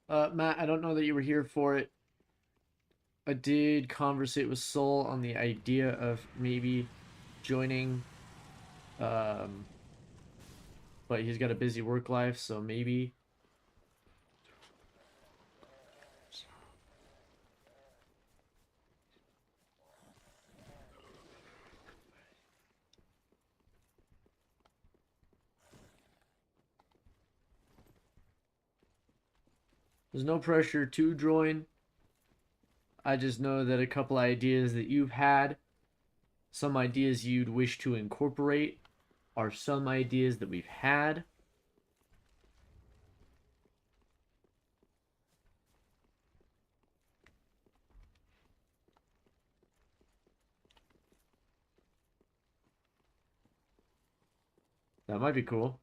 Matt, I don't know that you were here for it. I did conversate with Soul on the idea of maybe joining but he's got a busy work life, so maybe. There's no pressure to join. I just know that a couple ideas that you've had, some ideas you'd wish to incorporate, are some ideas that we've had. That might be cool.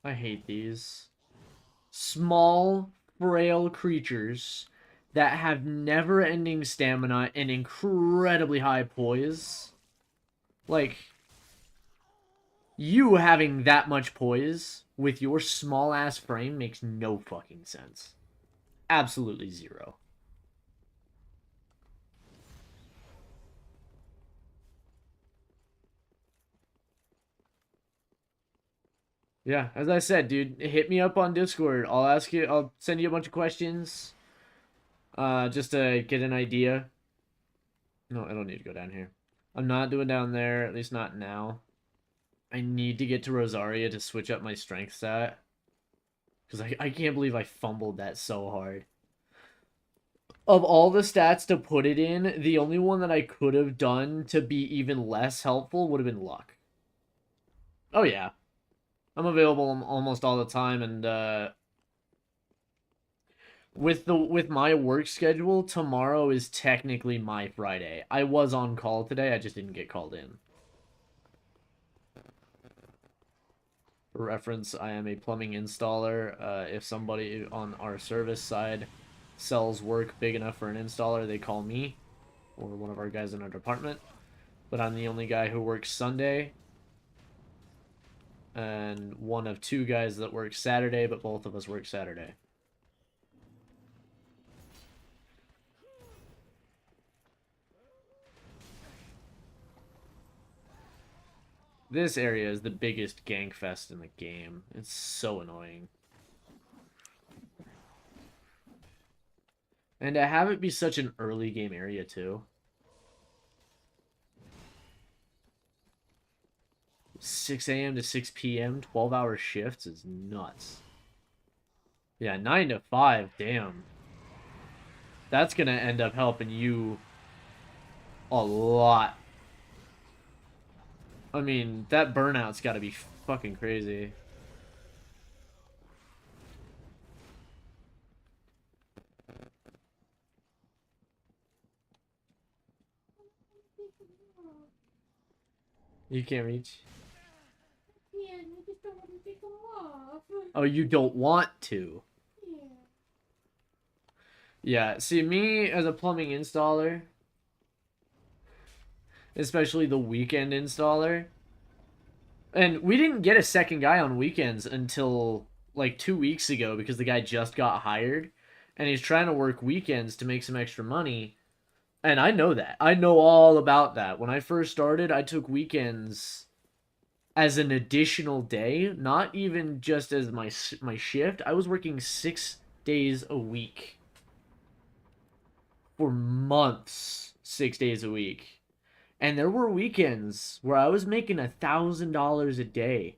I hate these. Small, frail creatures that have never-ending stamina and incredibly high poise. Like, you having that much poise with your small-ass frame makes no fucking sense. Absolutely zero. Yeah, as I said, dude, hit me up on Discord. I'll send you a bunch of questions. Just to get an idea. No, I don't need to go down here. I'm not doing down there, at least not now. I need to get to Rosaria to switch up my strength stat. Because I can't believe I fumbled that so hard. Of all the stats to put it in, the only one that I could have done to be even less helpful would have been luck. Oh yeah. I'm available almost all the time, and with my work schedule, tomorrow is technically my Friday. I was on call today, I just didn't get called in. For reference, I am a plumbing installer. If somebody on our service side sells work big enough for an installer, they call me or one of our guys in our department. But I'm the only guy who works Sunday and one of two guys that work Saturday, but both of us work Saturday. This area is the biggest gank fest in the game. It's so annoying. And to have it be such an early game area, too. 6 a.m. to 6 p.m., 12-hour shifts is nuts. Yeah, 9 to 5, damn. That's gonna end up helping you a lot. I mean, that burnout's gotta be fucking crazy. You can't reach. Yeah, I just don't want to take them off. Oh, you don't want to. Yeah. Yeah, see, me as a plumbing installer, especially the weekend installer, and we didn't get a second guy on weekends until like 2 weeks ago because the guy just got hired and he's trying to work weekends to make some extra money. And I know that. I know all about that. When I first started, I took weekends as an additional day, not even just as my shift. I was working 6 days a week for months, 6 days a week. And there were weekends where I was making $1,000 a day.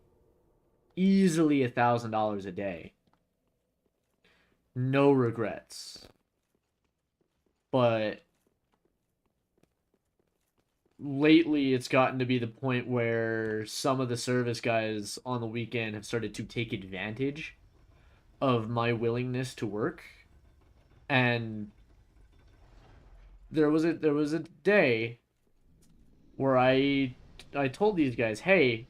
Easily $1,000 a day. No regrets. But lately it's gotten to be the point where some of the service guys on the weekend have started to take advantage of my willingness to work. And there was a day where I told these guys, "Hey,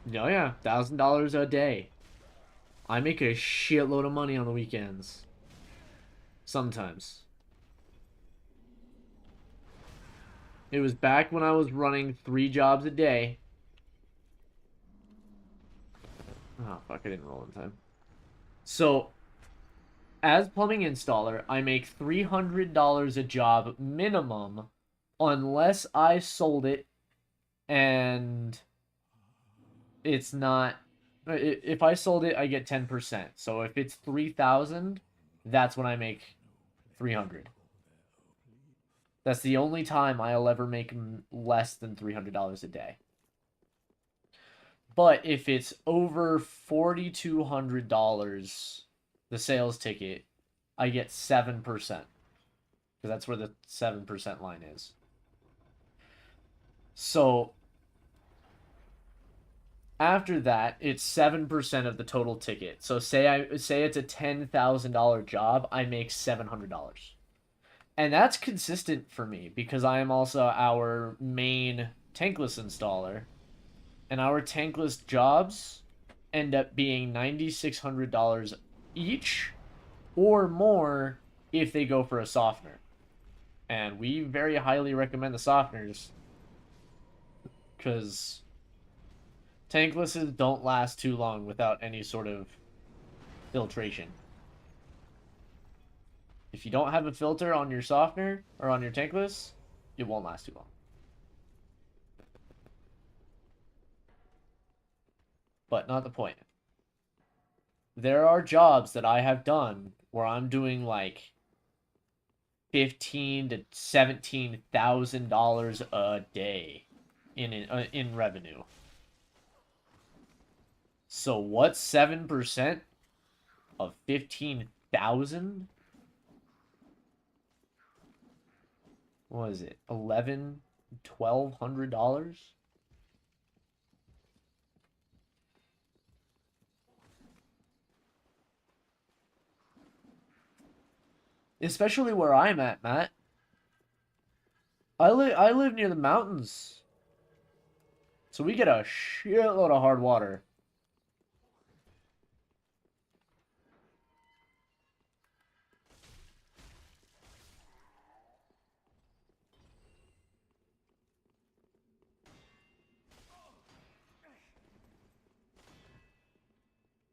Oh yeah, $1,000 a day. I make a shitload of money on the weekends. Sometimes. It was back when I was running 3 jobs a day. Oh fuck, I didn't roll in time. So, as plumbing installer, I make $300 a job minimum unless I sold it and it's not, if I sold it I get 10%. So if it's 3,000, that's when I make 300. That's the only time I'll ever make less than $300 a day. But if it's over $4,200, the sales ticket, I get 7%. Because that's where the 7% line is. So after that, it's 7% of the total ticket. So say it's a $10,000 job, I make $700. And that's consistent for me because I am also our main tankless installer. And our tankless jobs end up being $9,600 each or more if they go for a softener. And we very highly recommend the softeners because tanklesses don't last too long without any sort of filtration. If you don't have a filter on your softener or on your tankless, it won't last too long. But not the point. There are jobs that I have done where I'm doing like $15,000 to $17,000 a day in revenue. So what's 7% of 15,000? What is it? $1,200? Especially where I'm at, Matt. I live near the mountains. So we get a shitload of hard water.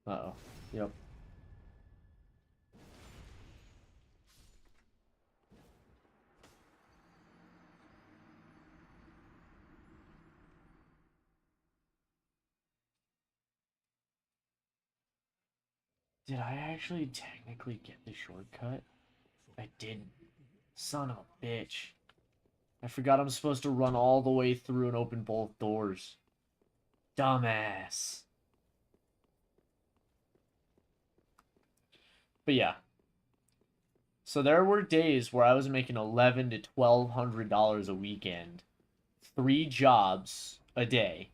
Uh-oh. Yep. Did I actually technically get the shortcut? I didn't. Son of a bitch. I forgot I'm supposed to run all the way through and open both doors. Dumbass. But yeah. So there were days where I was making $1,100 to $1,200 a weekend. 3 jobs a day.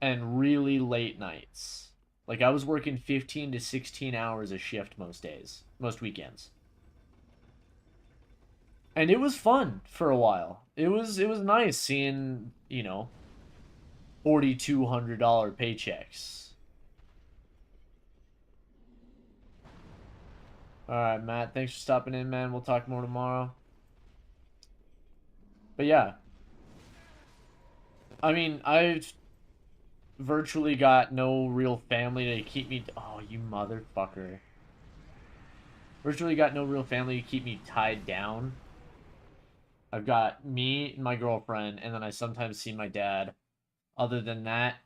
And really late nights. Like I was working 15 to 16 hours a shift most days. Most weekends. And it was fun for a while. It was nice seeing, $4,200 paychecks. All right, Matt, thanks for stopping in, man. We'll talk more tomorrow. But yeah, I mean, I've virtually got no real family to keep me. Oh, you motherfucker. Virtually got no real family to keep me tied down. I've got me and my girlfriend, and then I sometimes see my dad. Other than that,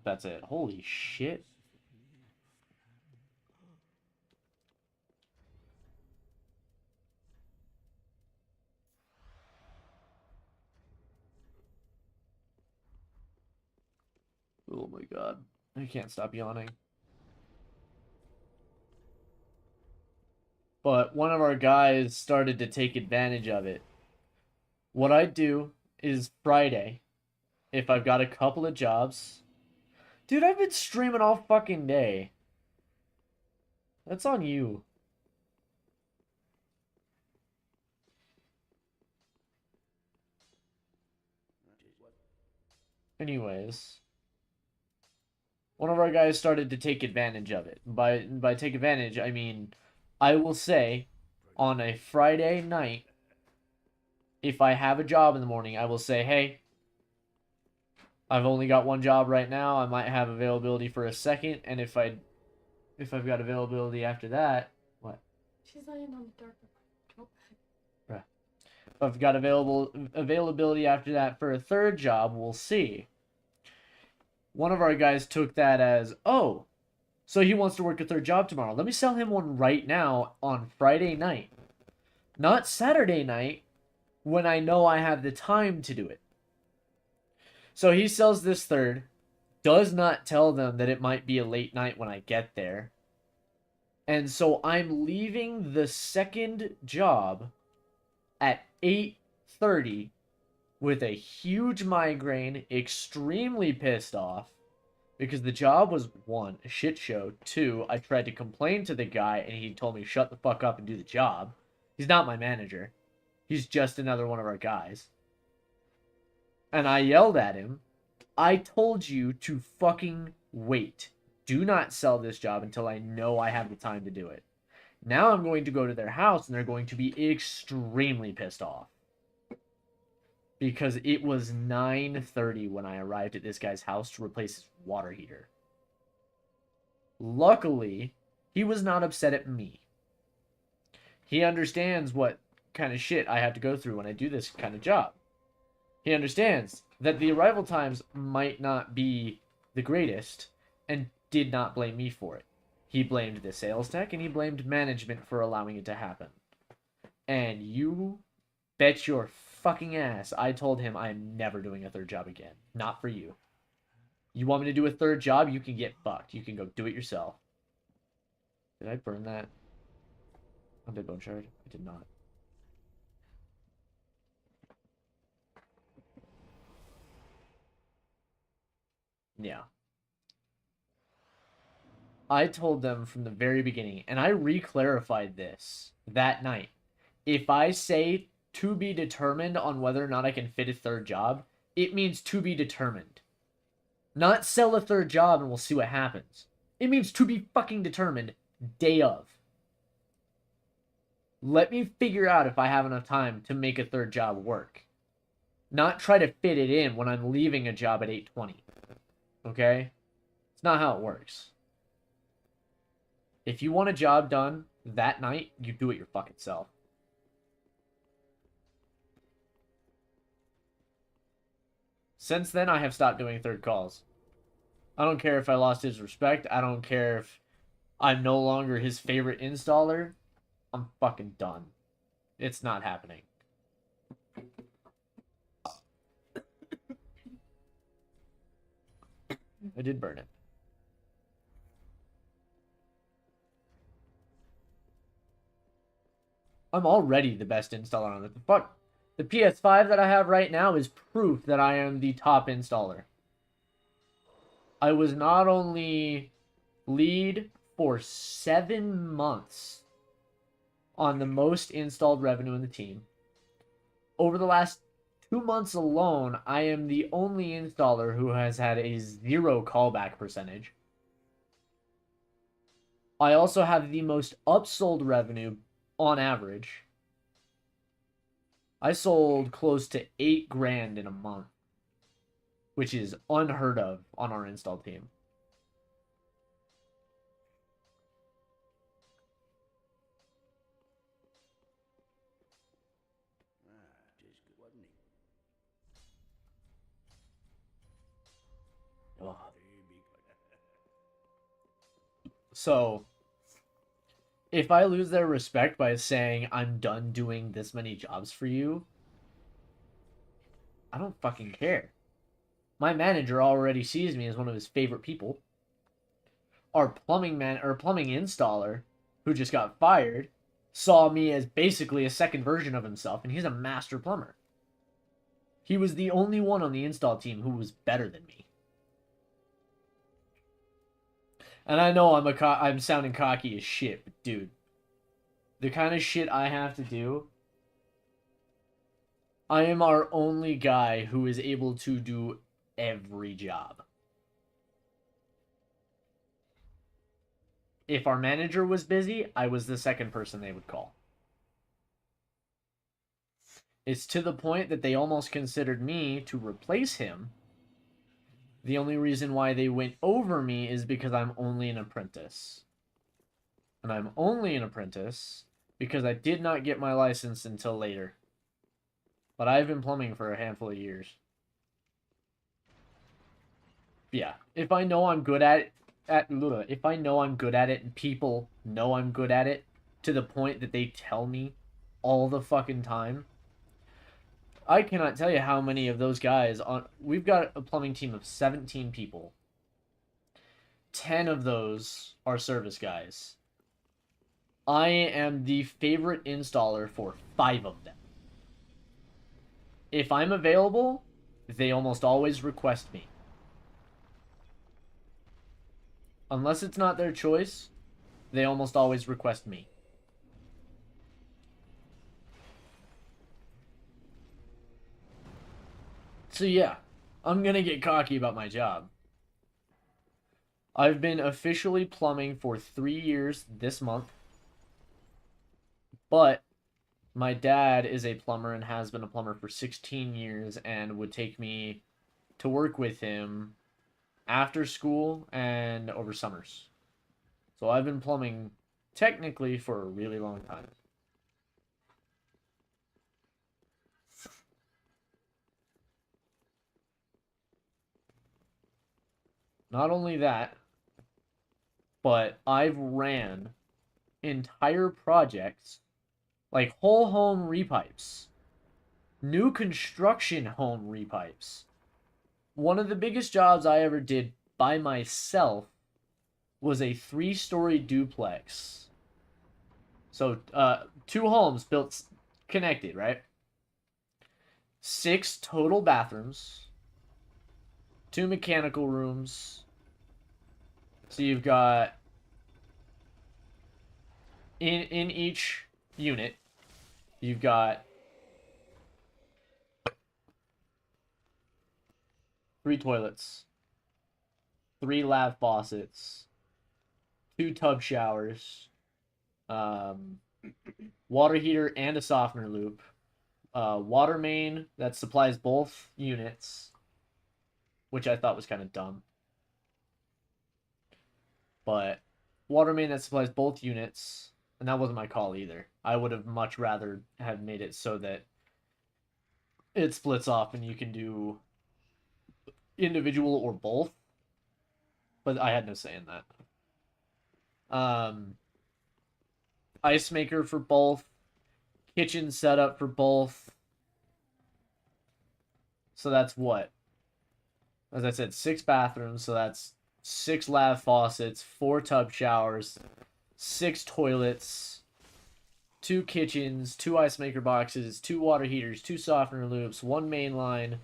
that's it. Holy shit. Oh my god. I can't stop yawning. But one of our guys started to take advantage of it. What I do is Friday, if I've got a couple of jobs. Dude, I've been streaming all fucking day. That's on you. Anyways, one of our guys started to take advantage of it. By take advantage, I mean, I will say, on a Friday night, if I have a job in the morning, I will say, hey, I've only got one job right now. I might have availability for a second, and if I've got availability after that, what? She's laying on the dark. Bruh. If I've got availability after that for a third job, we'll see. One of our guys took that as, oh, so he wants to work a third job tomorrow. Let me sell him one right now on Friday night. Not Saturday night, when I know I have the time to do it. So he sells this third, does not tell them that it might be a late night when I get there. And so I'm leaving the second job at 8:30 with a huge migraine, extremely pissed off because the job was, one, a shit show. Two, I tried to complain to the guy and he told me shut the fuck up and do the job. He's not my manager. He's just another one of our guys. And I yelled at him. I told you to fucking wait. Do not sell this job until I know I have the time to do it. Now I'm going to go to their house and they're going to be extremely pissed off. Because it was 9:30 when I arrived at this guy's house to replace his water heater. Luckily, he was not upset at me. He understands what kind of shit I have to go through when I do this kind of job. He understands that the arrival times might not be the greatest and did not blame me for it. He blamed the sales tech and he blamed management for allowing it to happen. And you bet your fucking ass I told him I'm never doing a third job again. Not for you. You want me to do a third job? You can get fucked. You can go do it yourself. Did I burn that? On Dead Bone Shard? I did not. Yeah. I told them from the very beginning, and I re-clarified this that night. If I say to be determined on whether or not I can fit a third job, it means to be determined. Not sell a third job and we'll see what happens. It means to be fucking determined day of. Let me figure out if I have enough time to make a third job work. Not try to fit it in when I'm leaving a job at 8:20. Okay? It's not how it works. If you want a job done that night, you do it your fucking self. Since then, I have stopped doing third calls. I don't care if I lost his respect. I don't care if I'm no longer his favorite installer. I'm fucking done. It's not happening. I did burn it. I'm already the best installer on it. The fuck? The PS5 that I have right now is proof that I am the top installer. I was not only lead for 7 months on the most installed revenue in the team. Over the last 2 months alone, I am the only installer who has had a 0 callback percentage. I also have the most upsold revenue on average. I sold close to 8 grand in a month, which is unheard of on our install team. Oh. So, if I lose their respect by saying I'm done doing this many jobs for you, I don't fucking care. My manager already sees me as one of his favorite people. Our plumbing installer, who just got fired, saw me as basically a second version of himself, and he's a master plumber. He was the only one on the install team who was better than me. And I know I'm sounding cocky as shit, but dude, the kind of shit I have to do, I am our only guy who is able to do every job. If our manager was busy, I was the second person they would call. It's to the point that they almost considered me to replace him. The only reason why they went over me is because I'm only an apprentice. And I'm only an apprentice because I did not get my license until later. But I've been plumbing for a handful of years. Yeah, if I know I'm good at if I know I'm good at it and people know I'm good at it to the point that they tell me all the fucking time, I cannot tell you how many of those guys on. We've got a plumbing team of 17 people. 10 of those are service guys. I am the favorite installer for 5 of them. If I'm available, they almost always request me. Unless it's not their choice, they almost always request me. So yeah, I'm gonna get cocky about my job. I've been officially plumbing for 3 years this month, but my dad is a plumber and has been a plumber for 16 years and would take me to work with him after school and over summers. So I've been plumbing technically for a really long time. Not only that, but I've ran entire projects like whole home repipes, new construction home repipes. One of the biggest jobs I ever did by myself was a 3-story duplex. So, 2 homes built connected, right? 6 total bathrooms, 2 mechanical rooms. So you've got in each unit, you've got 3 toilets, 3 lav faucets, 2 tub showers, water heater and a softener loop, water main that supplies both units, which I thought was kind of dumb. But water main that supplies both units, and that wasn't my call either. I would have much rather have made it so that it splits off and you can do individual or both. But I had no say in that. Ice maker for both, kitchen setup for both. So that's what? As I said, 6 bathrooms, so that's 6 lav faucets, 4 tub showers, 6 toilets, 2 kitchens, 2 ice maker boxes, 2 water heaters, 2 softener loops, 1 main line,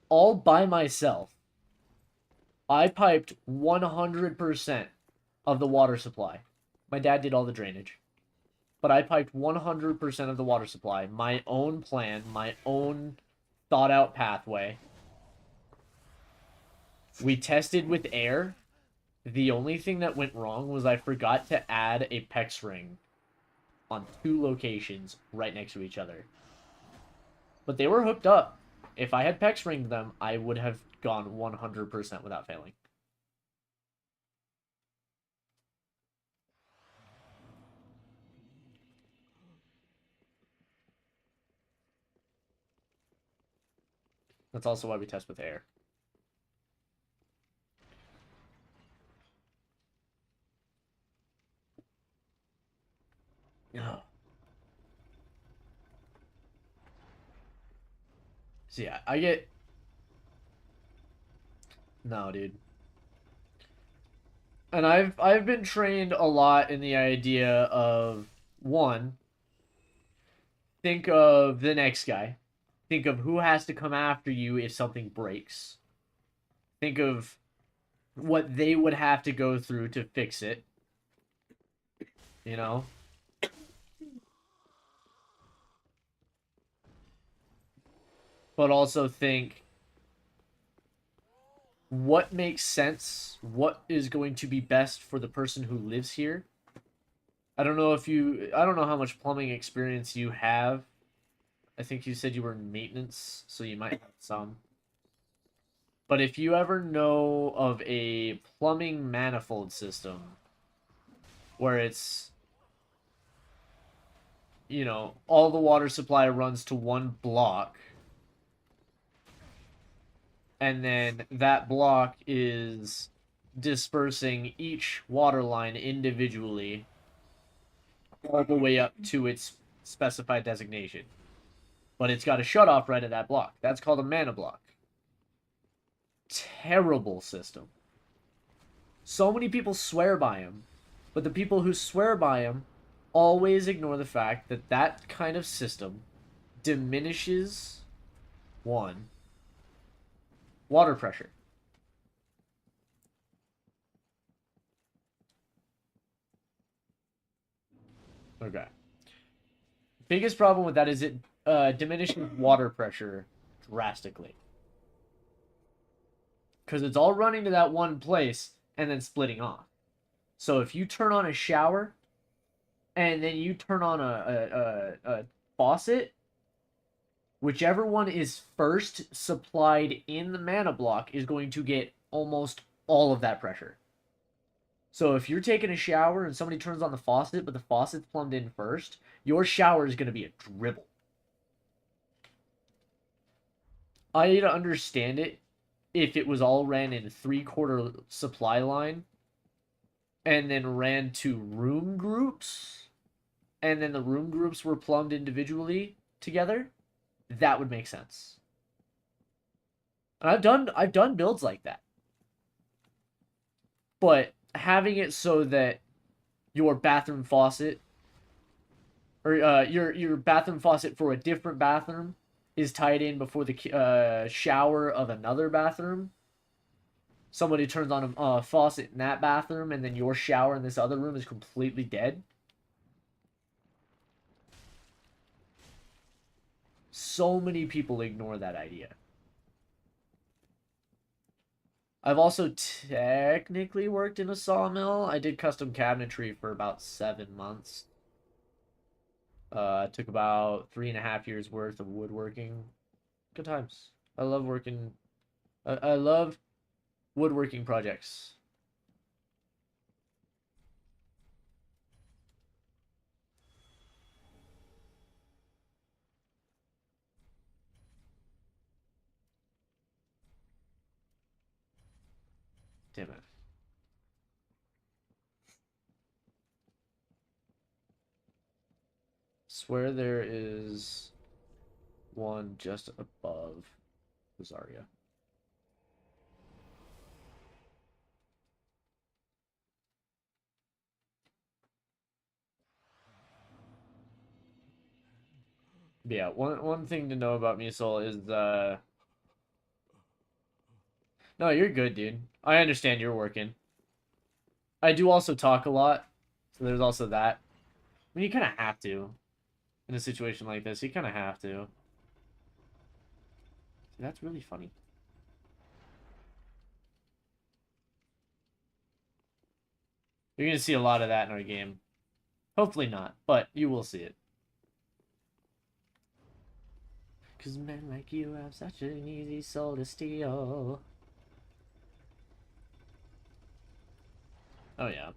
all by myself. I piped 100% of the water supply. My dad did all the drainage. But I piped 100% of the water supply. My own plan, my own thought out pathway. We tested with air. The only thing that went wrong was I forgot to add a PEX ring on 2 locations right next to each other. But they were hooked up. If I had PEX ringed them, I would have gone 100% without failing. That's also why we test with air. Oh. So yeah, I get... No, dude. And I've been trained a lot in the idea of, one, think of the next guy. Think of who has to come after you if something breaks. Think of what they would have to go through to fix it. You know? But also think what makes sense, what is going to be best for the person who lives here. I don't know how much plumbing experience you have. I think you said you were in maintenance, so you might have some. But if you ever know of a plumbing manifold system where it's, all the water supply runs to one block, and then that block is dispersing each water line individually all the way up to its specified designation. But it's got a shutoff right at that block. That's called a mana block. Terrible system. So many people swear by him, but the people who swear by him always ignore the fact that that kind of system diminishes, one, water pressure. Okay. Biggest problem with that is it diminishes water pressure drastically. Because it's all running to that one place and then splitting off. So if you turn on a shower and then you turn on a faucet, whichever one is first supplied in the mana block is going to get almost all of that pressure. So if you're taking a shower and somebody turns on the faucet, but the faucet's plumbed in first, your shower is going to be a dribble. I need to understand it if it was all ran in 3/4 supply line and then ran to room groups, and then the room groups were plumbed individually together, that would make sense. And I've done builds like that. But having it so that your bathroom faucet or your bathroom faucet for a different bathroom is tied in before the shower of another bathroom. Somebody turns on a faucet in that bathroom, and then your shower in this other room is completely dead. So many people ignore that idea. I've also technically worked in a sawmill. I did custom cabinetry for about 7 months. Took about 3.5 years worth of woodworking. Good times. I love working. I love woodworking projects. Damn it. Swear there is one just above Zarya. Yeah, one thing to know about me, Soul, is no, you're good, dude. I understand you're working. I do also talk a lot, so there's also that. I mean, you kind of have to. In a situation like this, you kind of have to. See, that's really funny. You're going to see a lot of that in our game. Hopefully not, but you will see it. Because men like you have such an easy soul to steal. Oh, yeah.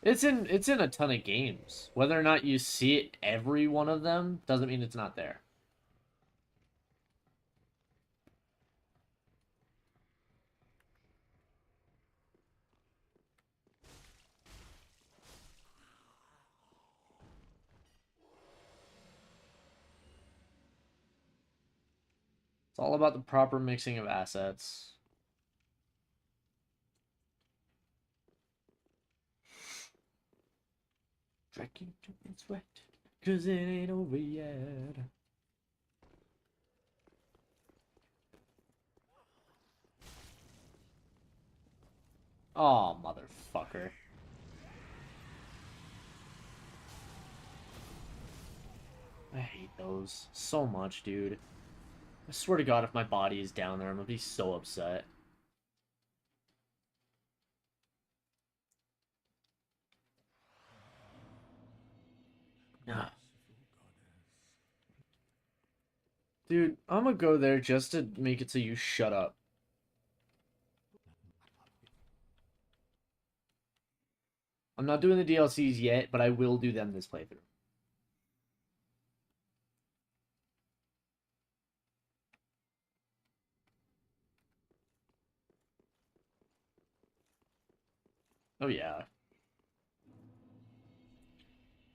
It's in a ton of games. Whether or not you see it every one of them doesn't mean it's not there. It's all about the proper mixing of assets. Drinking and sweat, cause it ain't over yet. Oh, motherfucker. I hate those so much, dude. I swear to God, if my body is down there, I'm gonna be so upset. Dude, I'm gonna go there just to make it so you shut up. I'm not doing the DLCs yet, but I will do them this playthrough. Oh yeah.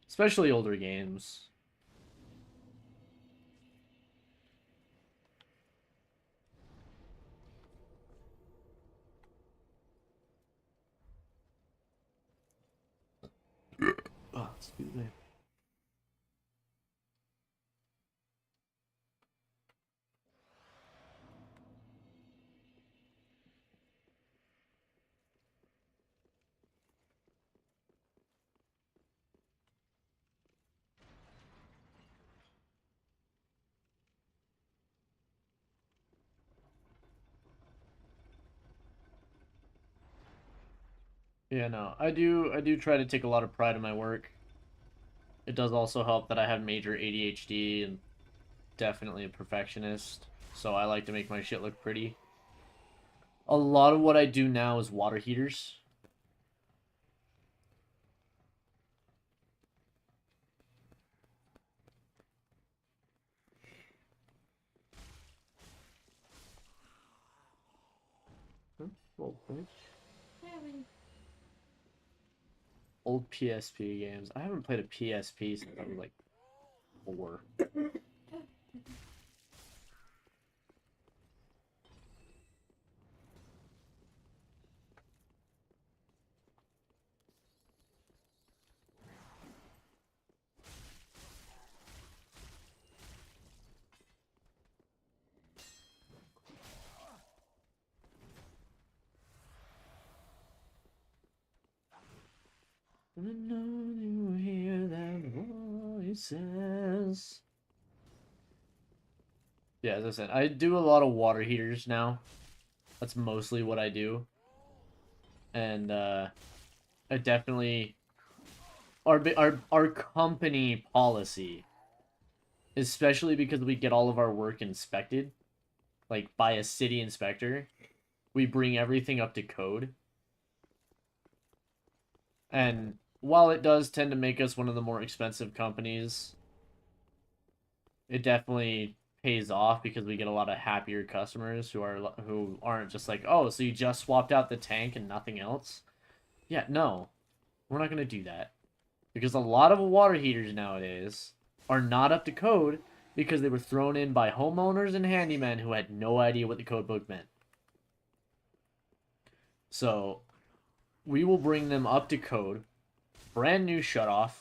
Especially older games. Oh, excuse me. Yeah, no. I do try to take a lot of pride in my work. It does also help that I have major ADHD and definitely a perfectionist. So I like to make my shit look pretty. A lot of what I do now is water heaters. Old, old PSP games. I haven't played a PSP since I was like 4. I know you hear them voices. Yeah, as I said, I do a lot of water heaters now. That's mostly what I do. And I definitely our company policy, especially because we get all of our work inspected, like by a city inspector, we bring everything up to code. And while it does tend to make us one of the more expensive companies, it definitely pays off because we get a lot of happier customers who aren't just like, "Oh, so you just swapped out the tank and nothing else?" Yeah, no. We're not going to do that. Because a lot of water heaters nowadays are not up to code because they were thrown in by homeowners and handymen who had no idea what the code book meant. So, we will bring them up to code, brand new shutoff,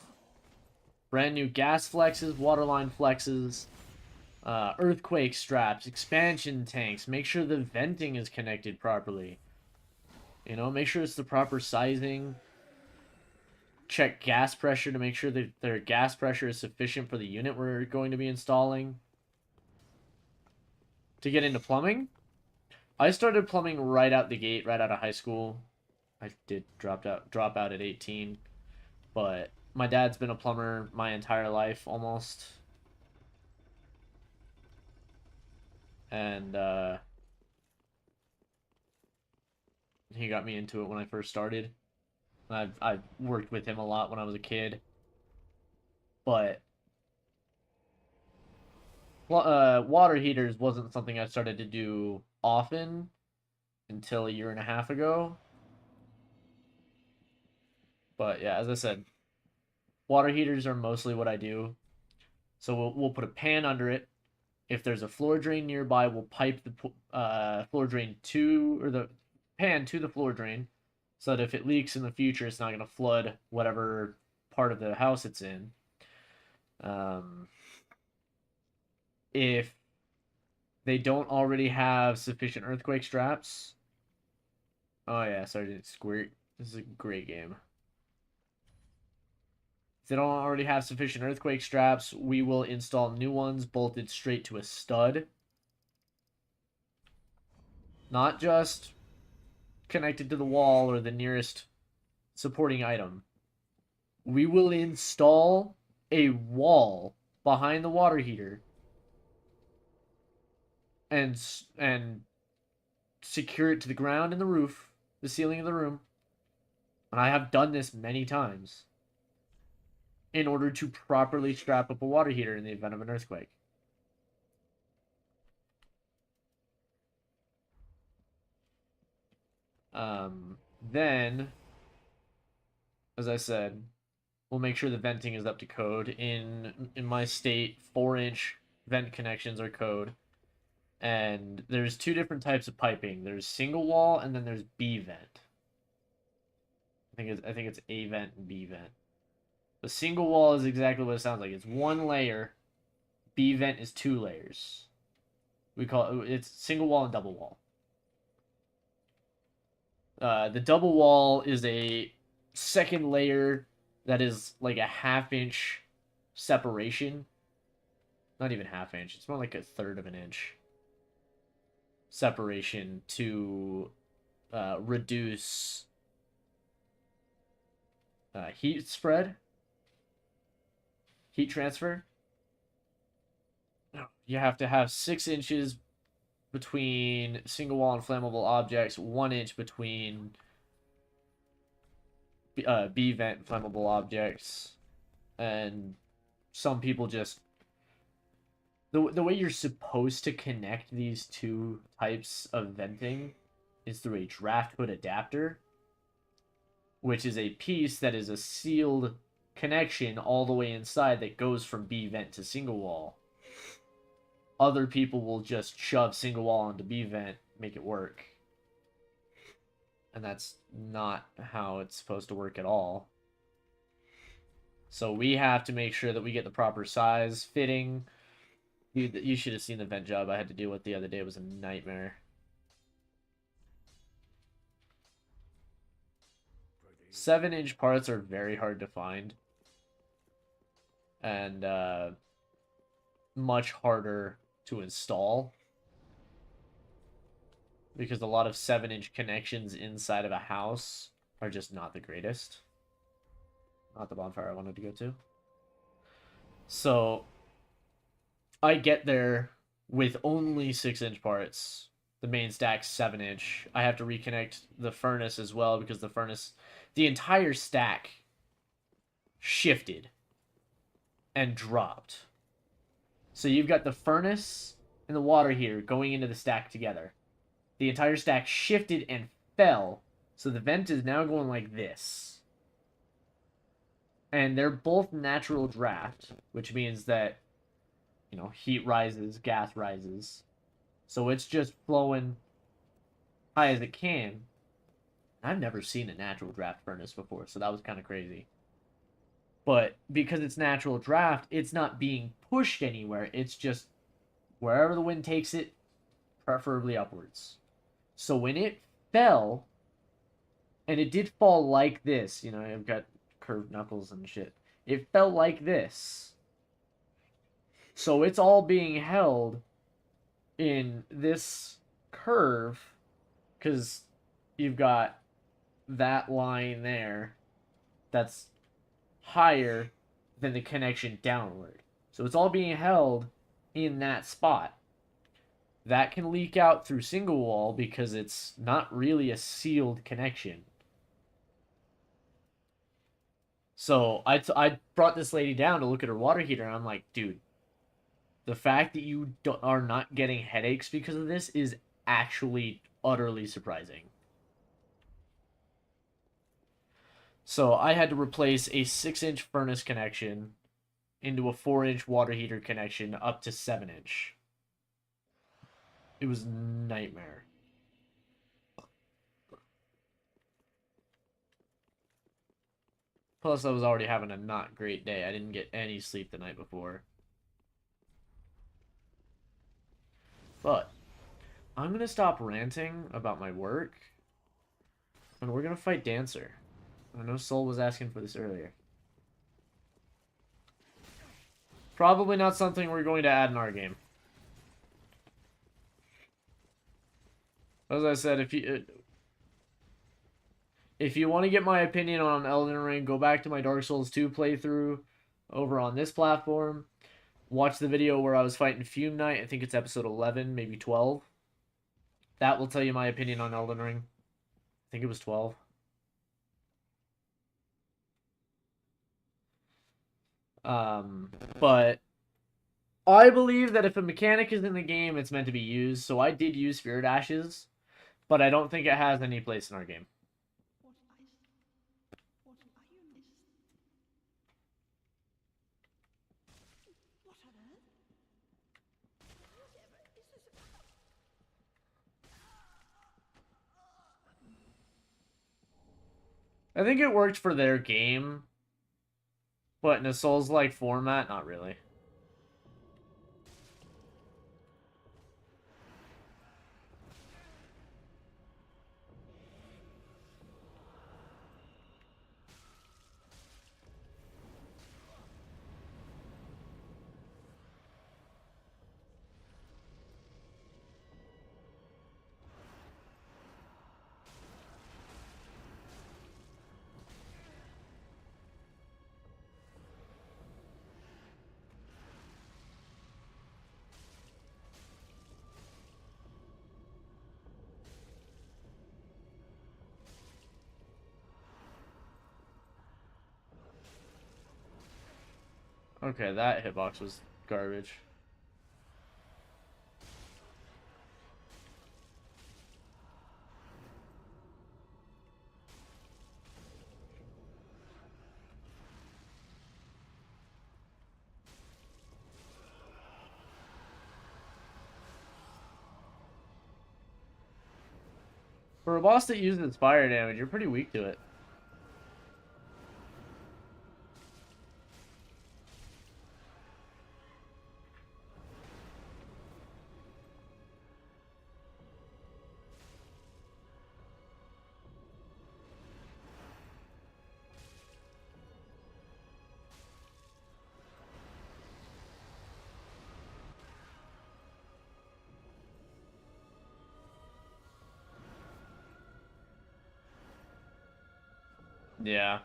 brand new gas flexes, waterline flexes, earthquake straps, expansion tanks, make sure the venting is connected properly. You know, make sure it's the proper sizing. Check gas pressure to make sure that their gas pressure is sufficient for the unit we're going to be installing. To get into plumbing, I started plumbing right out the gate, right out of high school. I did drop out at 18, but my dad's been a plumber my entire life almost. And he got me into it when I first started. I've worked with him a lot when I was a kid. But water heaters wasn't something I started to do often until a year and a half ago. But yeah, as I said, water heaters are mostly what I do. So we'll put a pan under it. If there's a floor drain nearby, we'll pipe the floor drain to, or the pan to the floor drain, so that if it leaks in the future, it's not going to flood whatever part of the house it's in. If they don't already have sufficient earthquake straps, oh yeah, sorry, Squirt. This is a great game. If they don't already have sufficient earthquake straps, we will install new ones bolted straight to a stud. Not just connected to the wall or the nearest supporting item. We will install a wall behind the water heater and secure it to the ground and the roof, the ceiling of the room. And I have done this many times in order to properly strap up a water heater in the event of an earthquake. Then, as I said, we'll make sure the venting is up to code. In my state, 4-inch vent connections are code. And there's two different types of piping. There's single wall and then there's B vent. I think it's A vent and B vent. The single wall is exactly what it sounds like. It's one layer. B vent is 2 layers. We call it's single wall and double wall. The double wall is a second layer that is like a 1/2 inch separation. Not even 1/2 inch. It's more like 1/3 of an inch separation to reduce heat spread, heat transfer. You have to have 6 inches between single wall and flammable objects, 1 inch between B vent flammable objects, and some people just the way you're supposed to connect these two types of venting is through a draft hood adapter, which is a piece that is a sealed connection all the way inside that goes from B vent to single wall. Other people will just shove single wall into B vent, make it work. And that's not how it's supposed to work at all. So we have to make sure that we get the proper size, fitting. You should have seen the vent job I had to deal with the other day. It was a nightmare. 7-inch parts are very hard to find. And much harder to install. Because a lot of 7-inch connections inside of a house are just not the greatest. Not the bonfire I wanted to go to. So I get there with only 6-inch parts. The main stack's 7-inch. I have to reconnect the furnace as well because the entire stack shifted and dropped. So you've got the furnace and the water heater going into the stack together. The entire stack shifted and fell. So the vent is now going like this. And they're both natural draft, which means that, you know, heat rises, gas rises. So it's just flowing high as it can. I've never seen a natural draft furnace before, so that was kind of crazy. But because it's natural draft, it's not being pushed anywhere. It's just wherever the wind takes it, preferably upwards. So when it fell, and it did fall like this, you know, I've got curved knuckles and shit. It fell like this. So it's all being held in this curve because you've got that line there that's higher than the connection downward. So it's all being held in that spot. That can leak out through single wall because it's not really a sealed connection. So I brought this lady down to look at her water heater, and I'm like, dude, the fact that you are not getting headaches because of this is actually utterly surprising. So I had to replace a 6-inch furnace connection into a 4-inch water heater connection up to 7-inch. It was nightmare. Plus, I was already having a not great day. I didn't get any sleep the night before. But I'm going to stop ranting about my work, and we're going to fight Dancer. I know Soul was asking for this earlier. Probably not something we're going to add in our game. As I said, if you want to get my opinion on Elden Ring, go back to my Dark Souls 2 playthrough over on this platform. watch the video where I was fighting Fume Knight. I think it's episode 11, maybe 12. That will tell you my opinion on Elden Ring. I think it was 12. But I believe that if a mechanic is in the game, it's meant to be used. So I did use Spirit Ashes, but I don't think it has any place in our game. I think it worked for their game, but in a Souls-like format, not really. Okay, that hitbox was garbage. For a boss that uses fire damage, you're pretty weak to it. Yeah.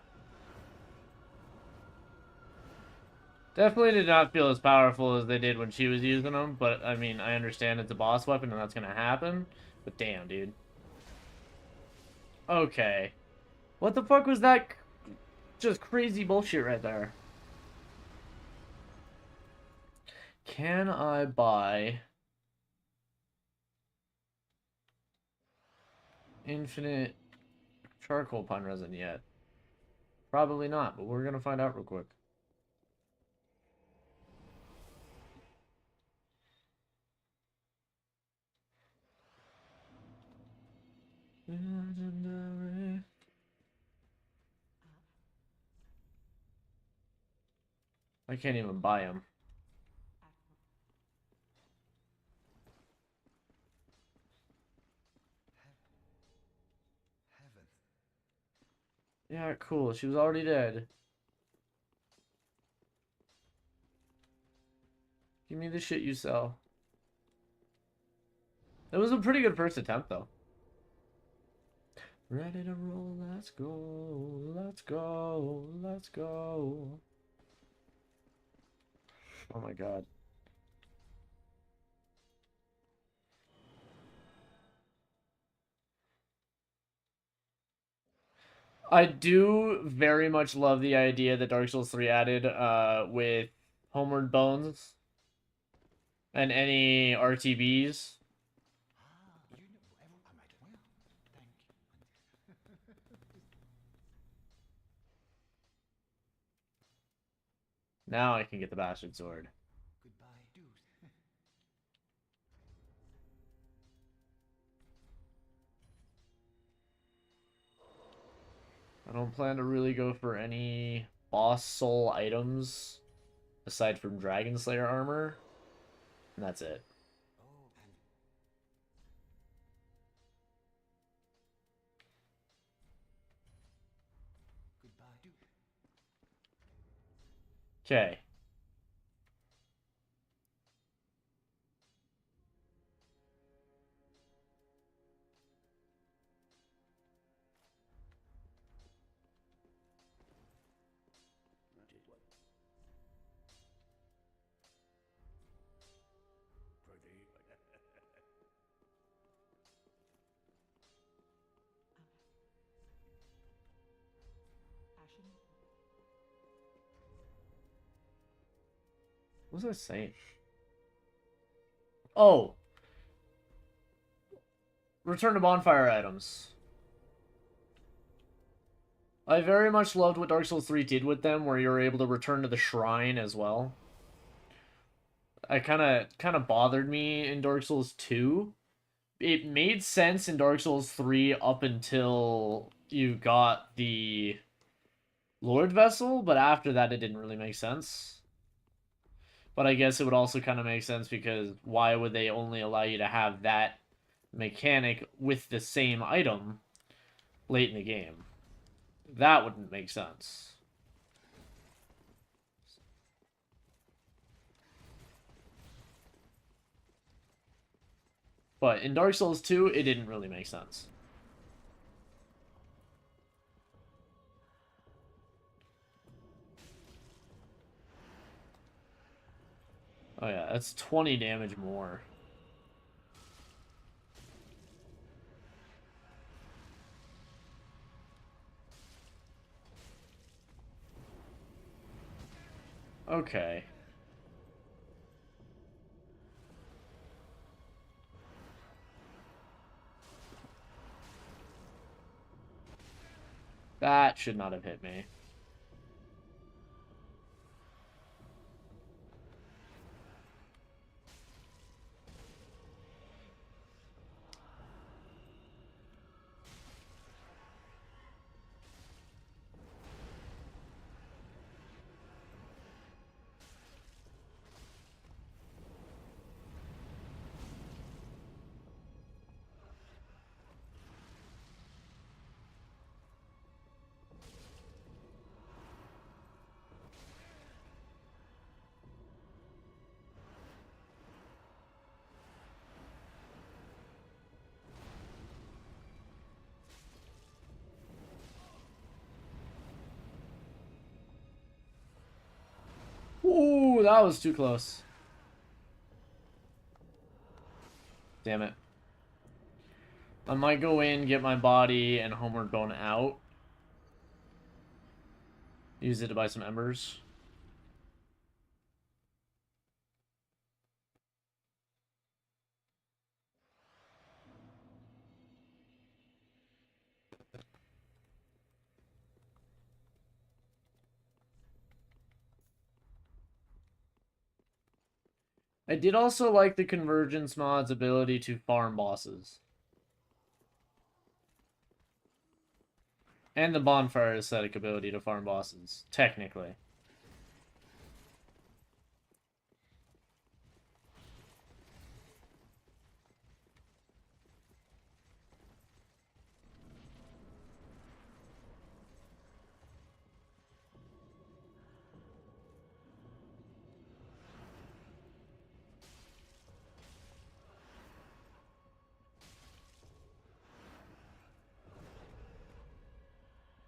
Definitely did not feel as powerful as they did when she was using them, but I mean, I understand it's a boss weapon and that's gonna happen, but damn, dude. Okay. What the fuck was that? Just crazy bullshit right there. Can I buy infinite charcoal pine resin yet? Probably not, but we're gonna find out real quick. I can't even buy them. Yeah, cool. She was already dead. Give me the shit you sell. It was a pretty good first attempt, though. Ready to roll, let's go, let's go, let's go. Oh my god. I do very much love the idea that Dark Souls 3 added with Homeward Bones and any RTBs. Now I can get the bastard sword. I don't plan to really go for any boss soul items aside from Dragon Slayer armor. And that's it. Okay. What was I saying? Oh, return to bonfire items. I very much loved what Dark Souls 3 did with them, where you were able to return to the shrine as well. I kind of bothered me in Dark Souls 2. It made sense in Dark Souls 3 up until you got the Lord Vessel, but after that it didn't really make sense. But I guess it would also kind of make sense because why would they only allow you to have that mechanic with the same item late in the game? That wouldn't make sense. But in Dark Souls 2, it didn't really make sense. Oh yeah, that's 20 damage more. Okay. That should not have hit me. Ooh, that was too close. Damn it. I might go in, get my body and homeward bone out. Use it to buy some embers. I did also like the Convergence mod's ability to farm bosses. And the Bonfire aesthetic ability to farm bosses, technically.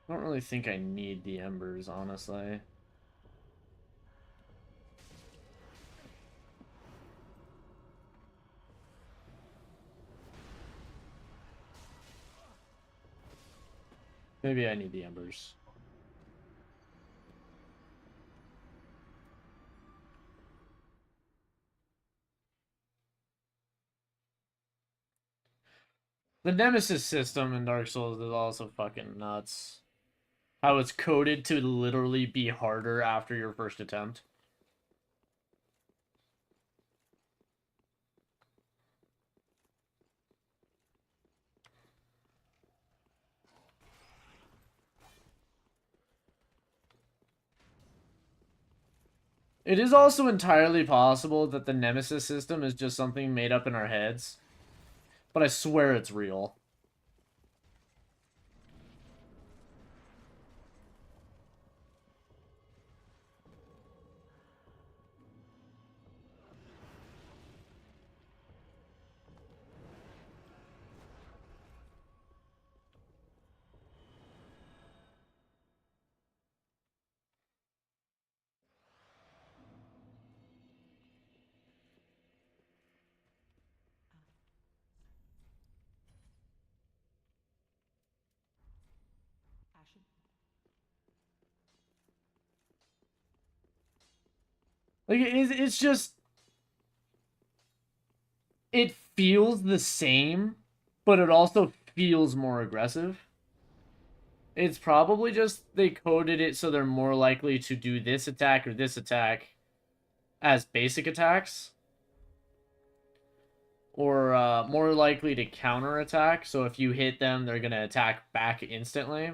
I don't really think I need the embers, honestly. Maybe I need the embers. The Nemesis system in Dark Souls is also fucking nuts. How it's coded to literally be harder after your first attempt. It is also entirely possible that the Nemesis system is just something made up in our heads. But I swear it's real. Like, it's just... It feels the same, but it also feels more aggressive. It's probably just they coded it so they're more likely to do this attack or this attack as basic attacks. Or more likely to counterattack, so if you hit them, they're going to attack back instantly.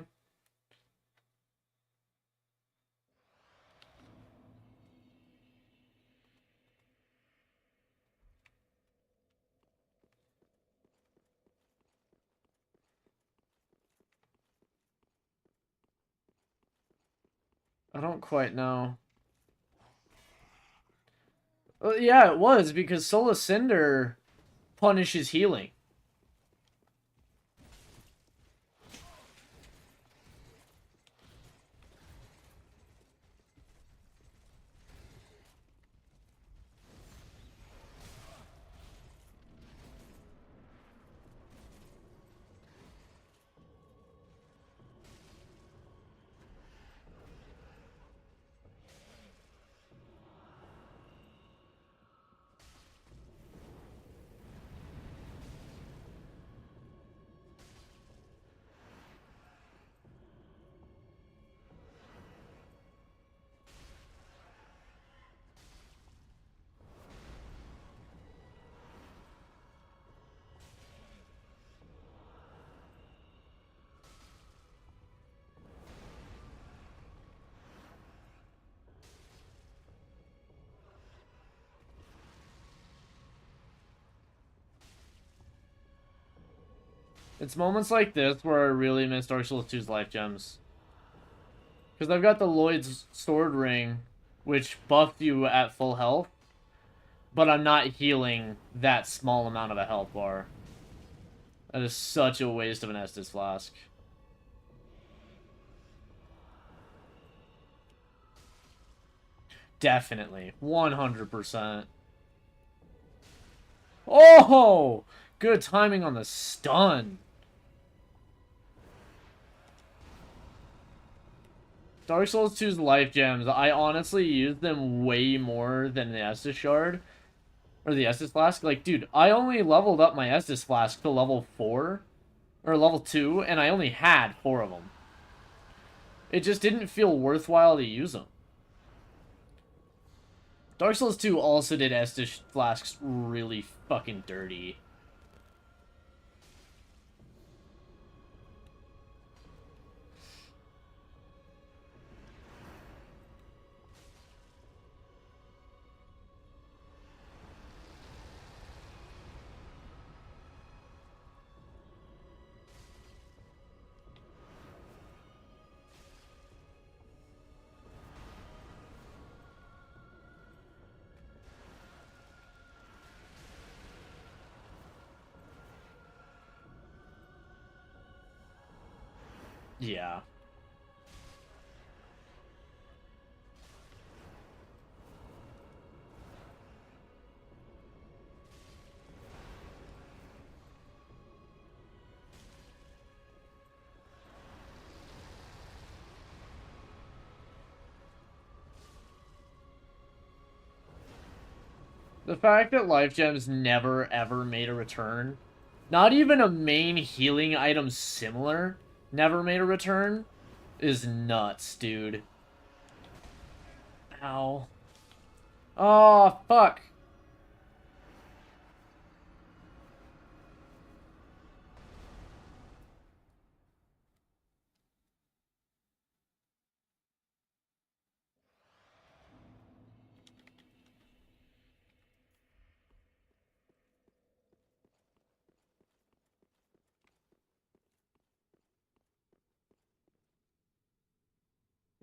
I don't quite know. Yeah, it was, because Solar Cinder punishes healing. It's moments like this where I really miss Dark Souls 2's life gems. Because I've got the Lloyd's Sword Ring, which buffed you at full health, but I'm not healing that small amount of a health bar. That is such a waste of an Estus Flask. Definitely. 100%. Oh! Good timing on the stun. Dark Souls 2's life gems, I honestly use them way more than the Estus Shard. Or the Estus Flask. Like, dude, I only leveled up my Estus Flask to level 4. Or level 2, and I only had 4 of them. It just didn't feel worthwhile to use them. Dark Souls 2 also did Estus Flasks really fucking dirty. Yeah. The fact that life gems never ever made a return, not even a main healing item similar, never made a return, is nuts, dude. Ow. Oh, fuck.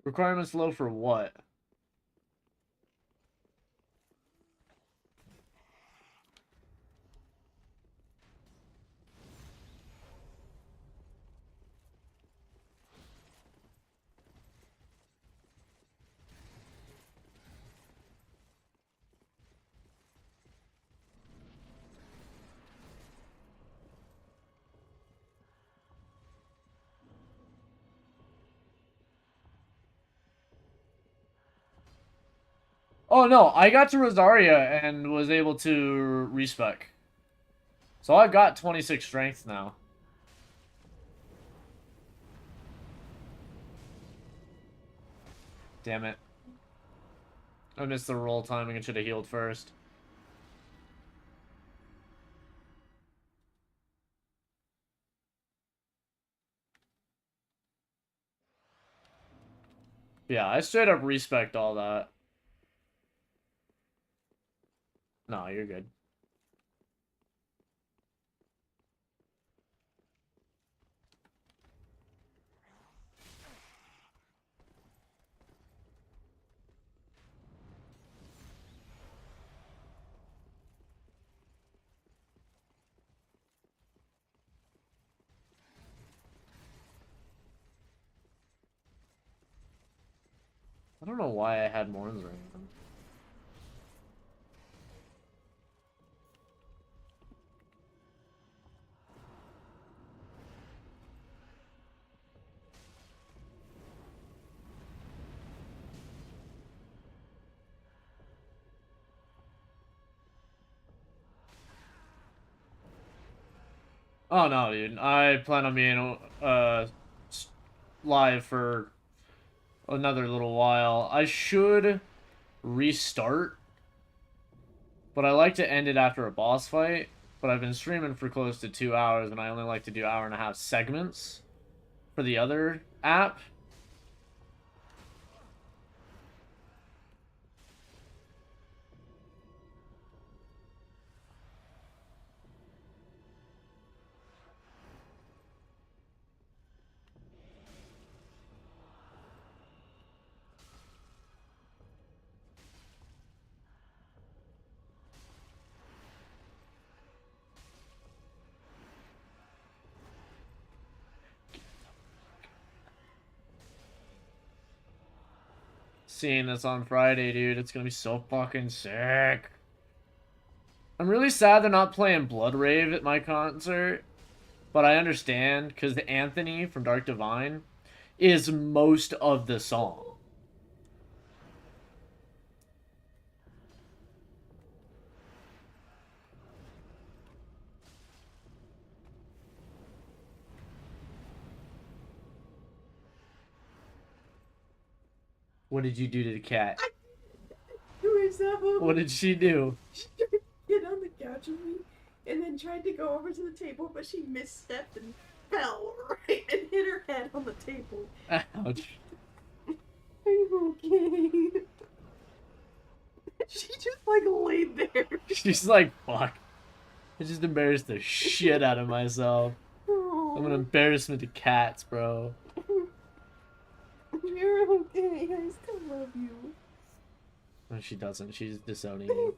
Requirements low for what? Oh no, I got to Rosaria and was able to respec. So I've got 26 strength now. Damn it. I missed the roll timing and should have healed first. Yeah, I straight up respect all that. No, you're good. I don't know why I had Morn's Ring. Oh no, dude. I plan on being live for another little while. I should restart, but I like to end it after a boss fight. But I've been streaming for close to 2 hours, and I only like to do hour-and-a-half segments for the other app. Seeing this on Friday, dude, it's gonna be so fucking sick. I'm really sad they're not playing Blood Rave at my concert, but I understand, because the Anthony from Dark Divine is most of the song. What did you do to the cat? What did she do? She tried to get on the couch with me and then tried to go over to the table, but she misstepped and fell right and hit her head on the table. Ouch. Are you okay? She just like laid there. She's like, fuck. I just embarrassed the shit out of myself. Oh, I'm an embarrassment to cats, bro. you're okay. I still love you. No, she doesn't. She's disowning you.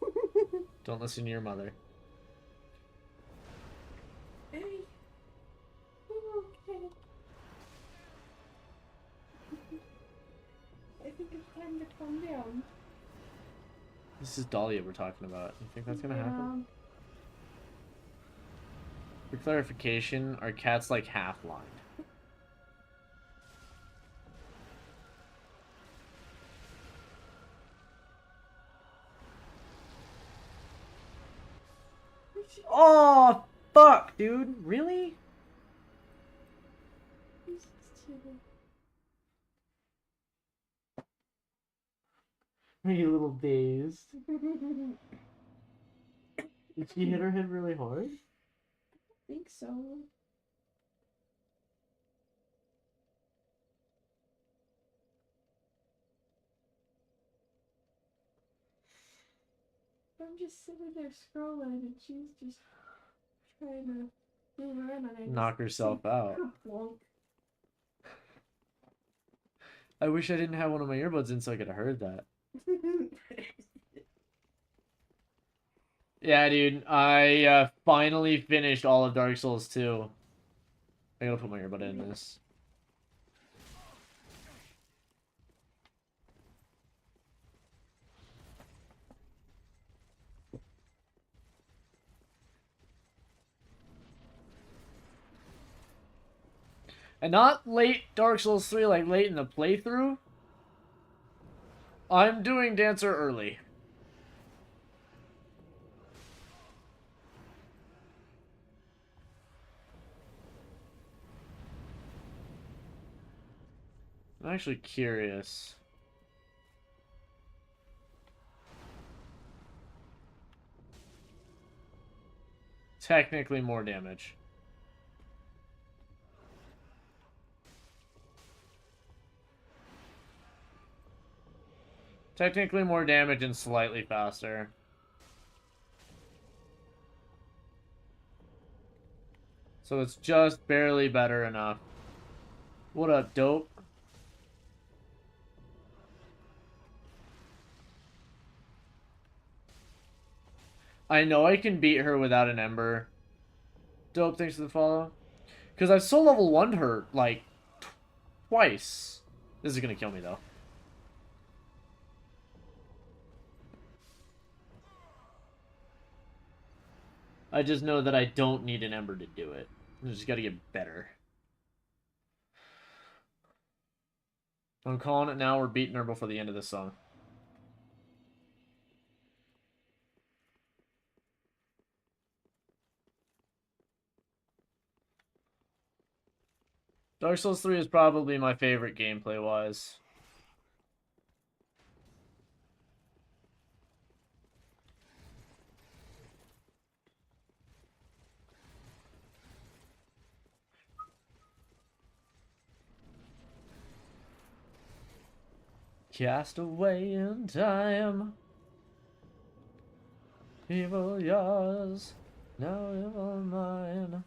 Don't listen to your mother. Hey, you're okay. I think it's time to calm down. This is Dahlia we're talking about. You think that's gonna happen? For clarification, are cats like half blind? Oh, fuck, dude. Really? He's just chilling. Are you a little dazed? Did she hit her head really hard? I think so. I'm just sitting there scrolling and she's just trying to move around and I just Knock herself out. Plonk. I wish I didn't have one of my earbuds in so I could have heard that. Yeah, dude. I finally finished all of Dark Souls 2. I gotta put my earbud in this. And not late Dark Souls 3, like late in the playthrough. I'm doing Dancer early. I'm actually curious. Technically more damage. Technically more damage and slightly faster. So it's just barely better enough. What up, dope? I know I can beat her without an Ember. Dope, thanks for the follow. Because I've soul level 1'd her, like, twice. This is gonna kill me, though. I just know that I don't need an Ember to do it. I just gotta get better. I'm calling it now. We're beating her before the end of this song. Dark Souls 3 is probably my favorite gameplay-wise. Cast away in time. Evil yours, now evil mine.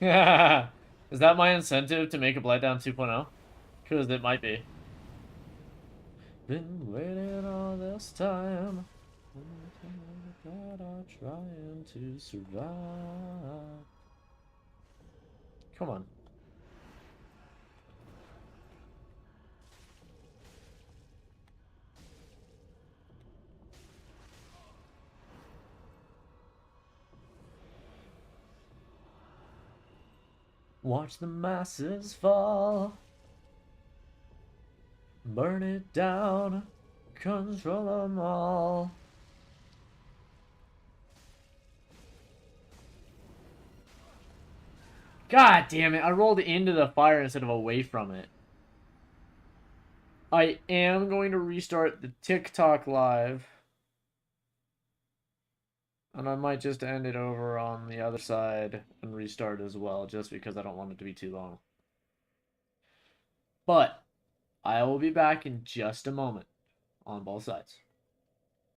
Yeah. Is that my incentive to make a Blightdown 2.0? Because it might be. Been waiting all this time. That I'm trying to survive. Come on. Watch the masses fall. Burn it down. Control them all. God damn it, I rolled into the fire instead of away from it. I am going to restart the TikTok live. And I might just end it over on the other side and restart as well, just because I don't want it to be too long. But I will be back in just a moment on both sides.